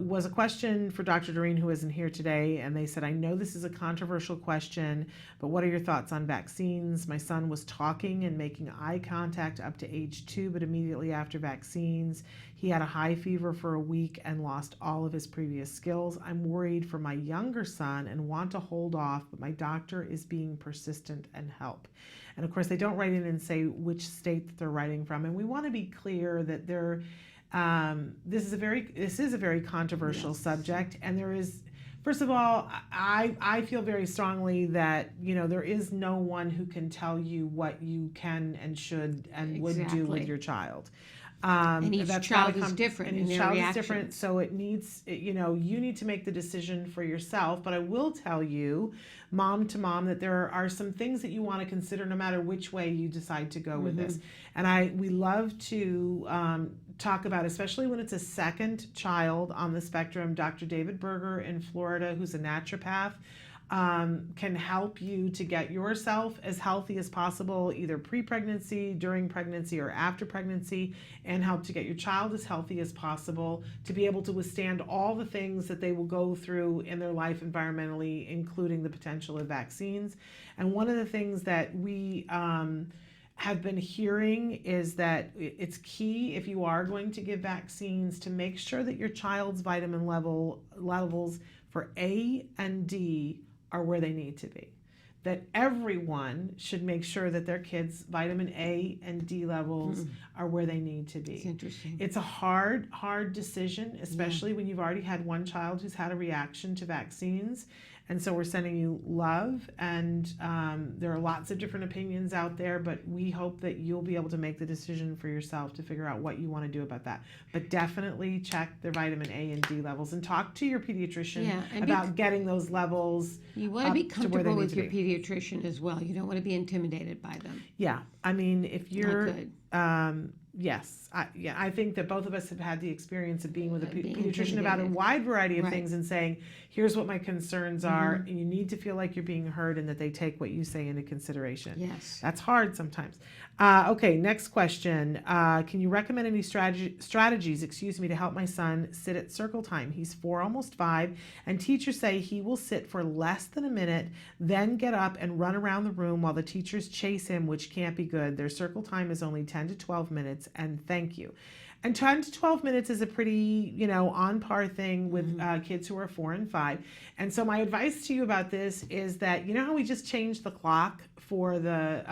was a question for Dr. Doreen, who isn't here today, and they said, I know this is a controversial question, but what are your thoughts on vaccines? My son was talking and making eye contact up to age 2, but immediately after vaccines, he had a high fever for a week and lost all of his previous skills. I'm worried for my younger son and want to hold off, but my doctor is being persistent and help. And of course, they don't write in and say which state that they're writing from. And we want to be clear that they're this is a very controversial subject, and there is, first of all, I feel very strongly that there is no one who can tell you what you can and should and would do with your child. And each child is different. And each child is different, so you need to make the decision for yourself. But I will tell you, mom to mom, that there are some things that you want to consider no matter which way you decide to go with this. And we love to talk about, especially when it's a second child on the spectrum. Dr. David Berger in Florida, who's a naturopath, can help you to get yourself as healthy as possible, either pre-pregnancy, during pregnancy, or after pregnancy, and help to get your child as healthy as possible to be able to withstand all the things that they will go through in their life environmentally, including the potential of vaccines. And one of the things that we have been hearing is that it's key, if you are going to give vaccines, to make sure that your child's vitamin levels for A and D are where they need to be. That everyone should make sure that their kids' vitamin A and D levels are where they need to be. It's interesting. It's a hard decision, especially when you've already had one child who's had a reaction to vaccines. And so we're sending you love, and there are lots of different opinions out there, but we hope that you'll be able to make the decision for yourself to figure out what you want to do about that. But definitely check their vitamin A and D levels and talk to your pediatrician about getting those levels. You want to be comfortable with your pediatrician as well. You don't want to be intimidated by them. Yeah, I mean, if you're yes, I think that both of us have had the experience of being with a pediatrician about a wide variety of things and saying, here's what my concerns are, and you need to feel like you're being heard and that they take what you say into consideration. Yes. That's hard sometimes. Okay, next question. Can you recommend any strategies, to help my son sit at circle time? He's 4, almost 5, and teachers say he will sit for less than a minute, then get up and run around the room while the teachers chase him, which can't be good. Their circle time is only 10 to 12 minutes, and thank you. And 10 to 12 minutes is a pretty, on par thing with kids who are 4 and 5. And so my advice to you about this is that, how we just changed the clock for the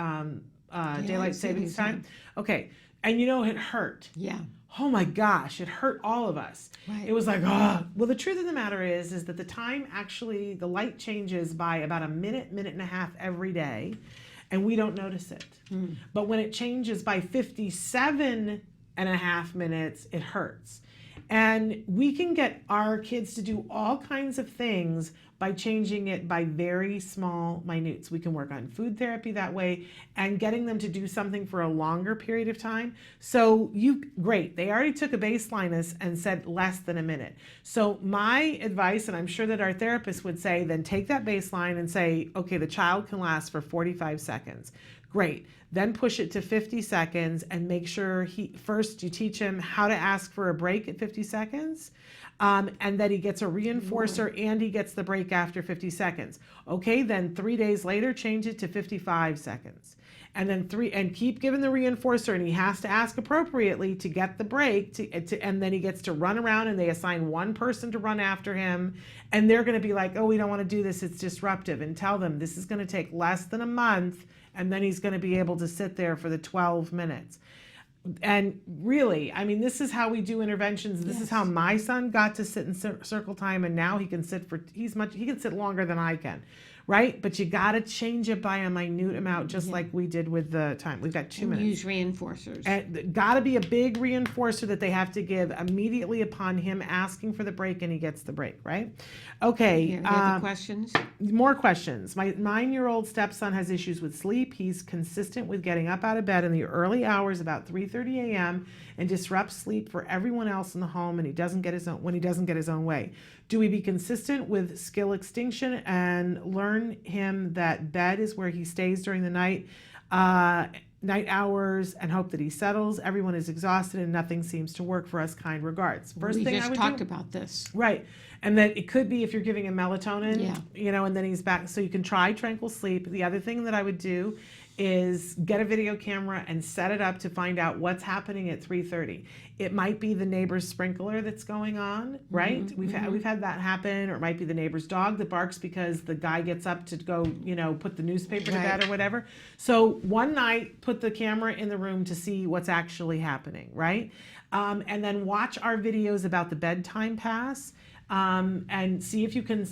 daylight savings time? Okay. And it hurt. Yeah. Oh my gosh, it hurt all of us. Right. It was like, oh. Well, the truth of the matter is that the time actually, the light changes by about a minute and a half every day, and we don't notice it. But when it changes by 57 and a half minutes, it hurts. And we can get our kids to do all kinds of things by changing it by very small minutes. We can work on food therapy that way and getting them to do something for a longer period of time. So great, they already took a baseline and said less than a minute. So my advice, and I'm sure that our therapist would say, then take that baseline and say, okay, the child can last for 45 seconds. Great. Then push it to 50 seconds and make sure first you teach him how to ask for a break at 50 seconds. And that he gets a reinforcer and he gets the break after 50 seconds. Okay, then 3 days later, change it to 55 seconds. And then and keep giving the reinforcer, and he has to ask appropriately to get the break, and then he gets to run around, and they assign one person to run after him, and they're going to be like, oh, we don't want to do this, it's disruptive, and tell them this is going to take less than a month, and then he's going to be able to sit there for the 12 minutes. And really, I mean, this is how we do interventions. This is how my son got to sit in circle time, and now he can sit he can sit longer than I can. right? But you got to change it by a minute amount, just like we did with the time. We've got 2 minutes. Use reinforcers. And got to be a big reinforcer that they have to give immediately upon him asking for the break, and he gets the break, right? Okay. Other questions? More questions. My 9-year-old stepson has issues with sleep. He's consistent with getting up out of bed in the early hours, about 3:30 a.m., and disrupts sleep for everyone else in the home, and he doesn't get his own way. Do we be consistent with skill extinction and learn him that bed is where he stays during the night hours, and hope that he settles? Everyone is exhausted and nothing seems to work for us. Kind regards. First thing I would talked do, about this. right. And that it could be if you're giving him melatonin, and then he's back. So you can try tranquil sleep. The other thing that I would do is get a video camera and set it up to find out what's happening at 3:30. It might be the neighbor's sprinkler that's going on, right? We've had that happen, or it might be the neighbor's dog that barks because the guy gets up to go, put the newspaper to bed or whatever. So one night, put the camera in the room to see what's actually happening, right? And then watch our videos about the bedtime pass. And see if you can,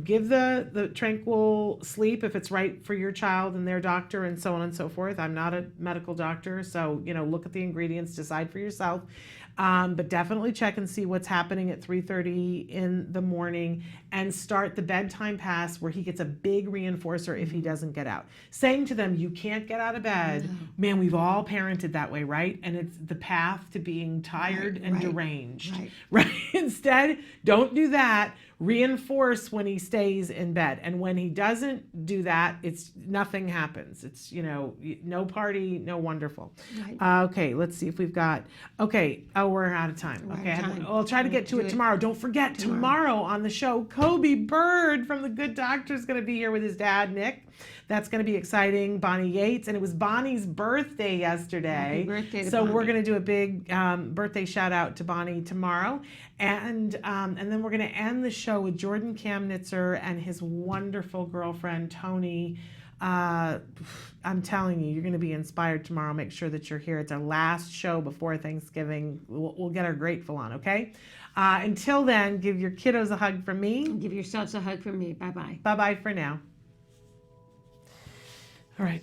give the tranquil sleep if it's right for your child and their doctor and so on and so forth. I'm not a medical doctor, so, look at the ingredients, decide for yourself. But definitely check and see what's happening at 3:30 in the morning, and start the bedtime pass where he gets a big reinforcer if he doesn't get out. Saying to them, you can't get out of bed. Man, we've all parented that way, right? And it's the path to being tired and deranged, right? Instead, don't do that. Reinforce when he stays in bed. And when he doesn't do that, nothing happens. It's, no party, no wonderful. Okay, let's see if we've got, we're out of time. I'll try to get to it tomorrow. Don't forget, tomorrow on the show, Kobe Bird from The Good Doctor is going to be here with his dad, Nick. That's going to be exciting. Bonnie Yates, and it was Bonnie's birthday yesterday. Happy birthday to so Bonnie. We're going to do a big birthday shout out to Bonnie tomorrow, and then we're going to end the show with Jordan Kamnitzer and his wonderful girlfriend Tony. I'm telling you, you're going to be inspired tomorrow. Make sure that you're here. It's our last show before Thanksgiving. We'll get our grateful on, okay? Until then, give your kiddos a hug from me. Give yourselves a hug from me. Bye-bye. Bye-bye for now. All right.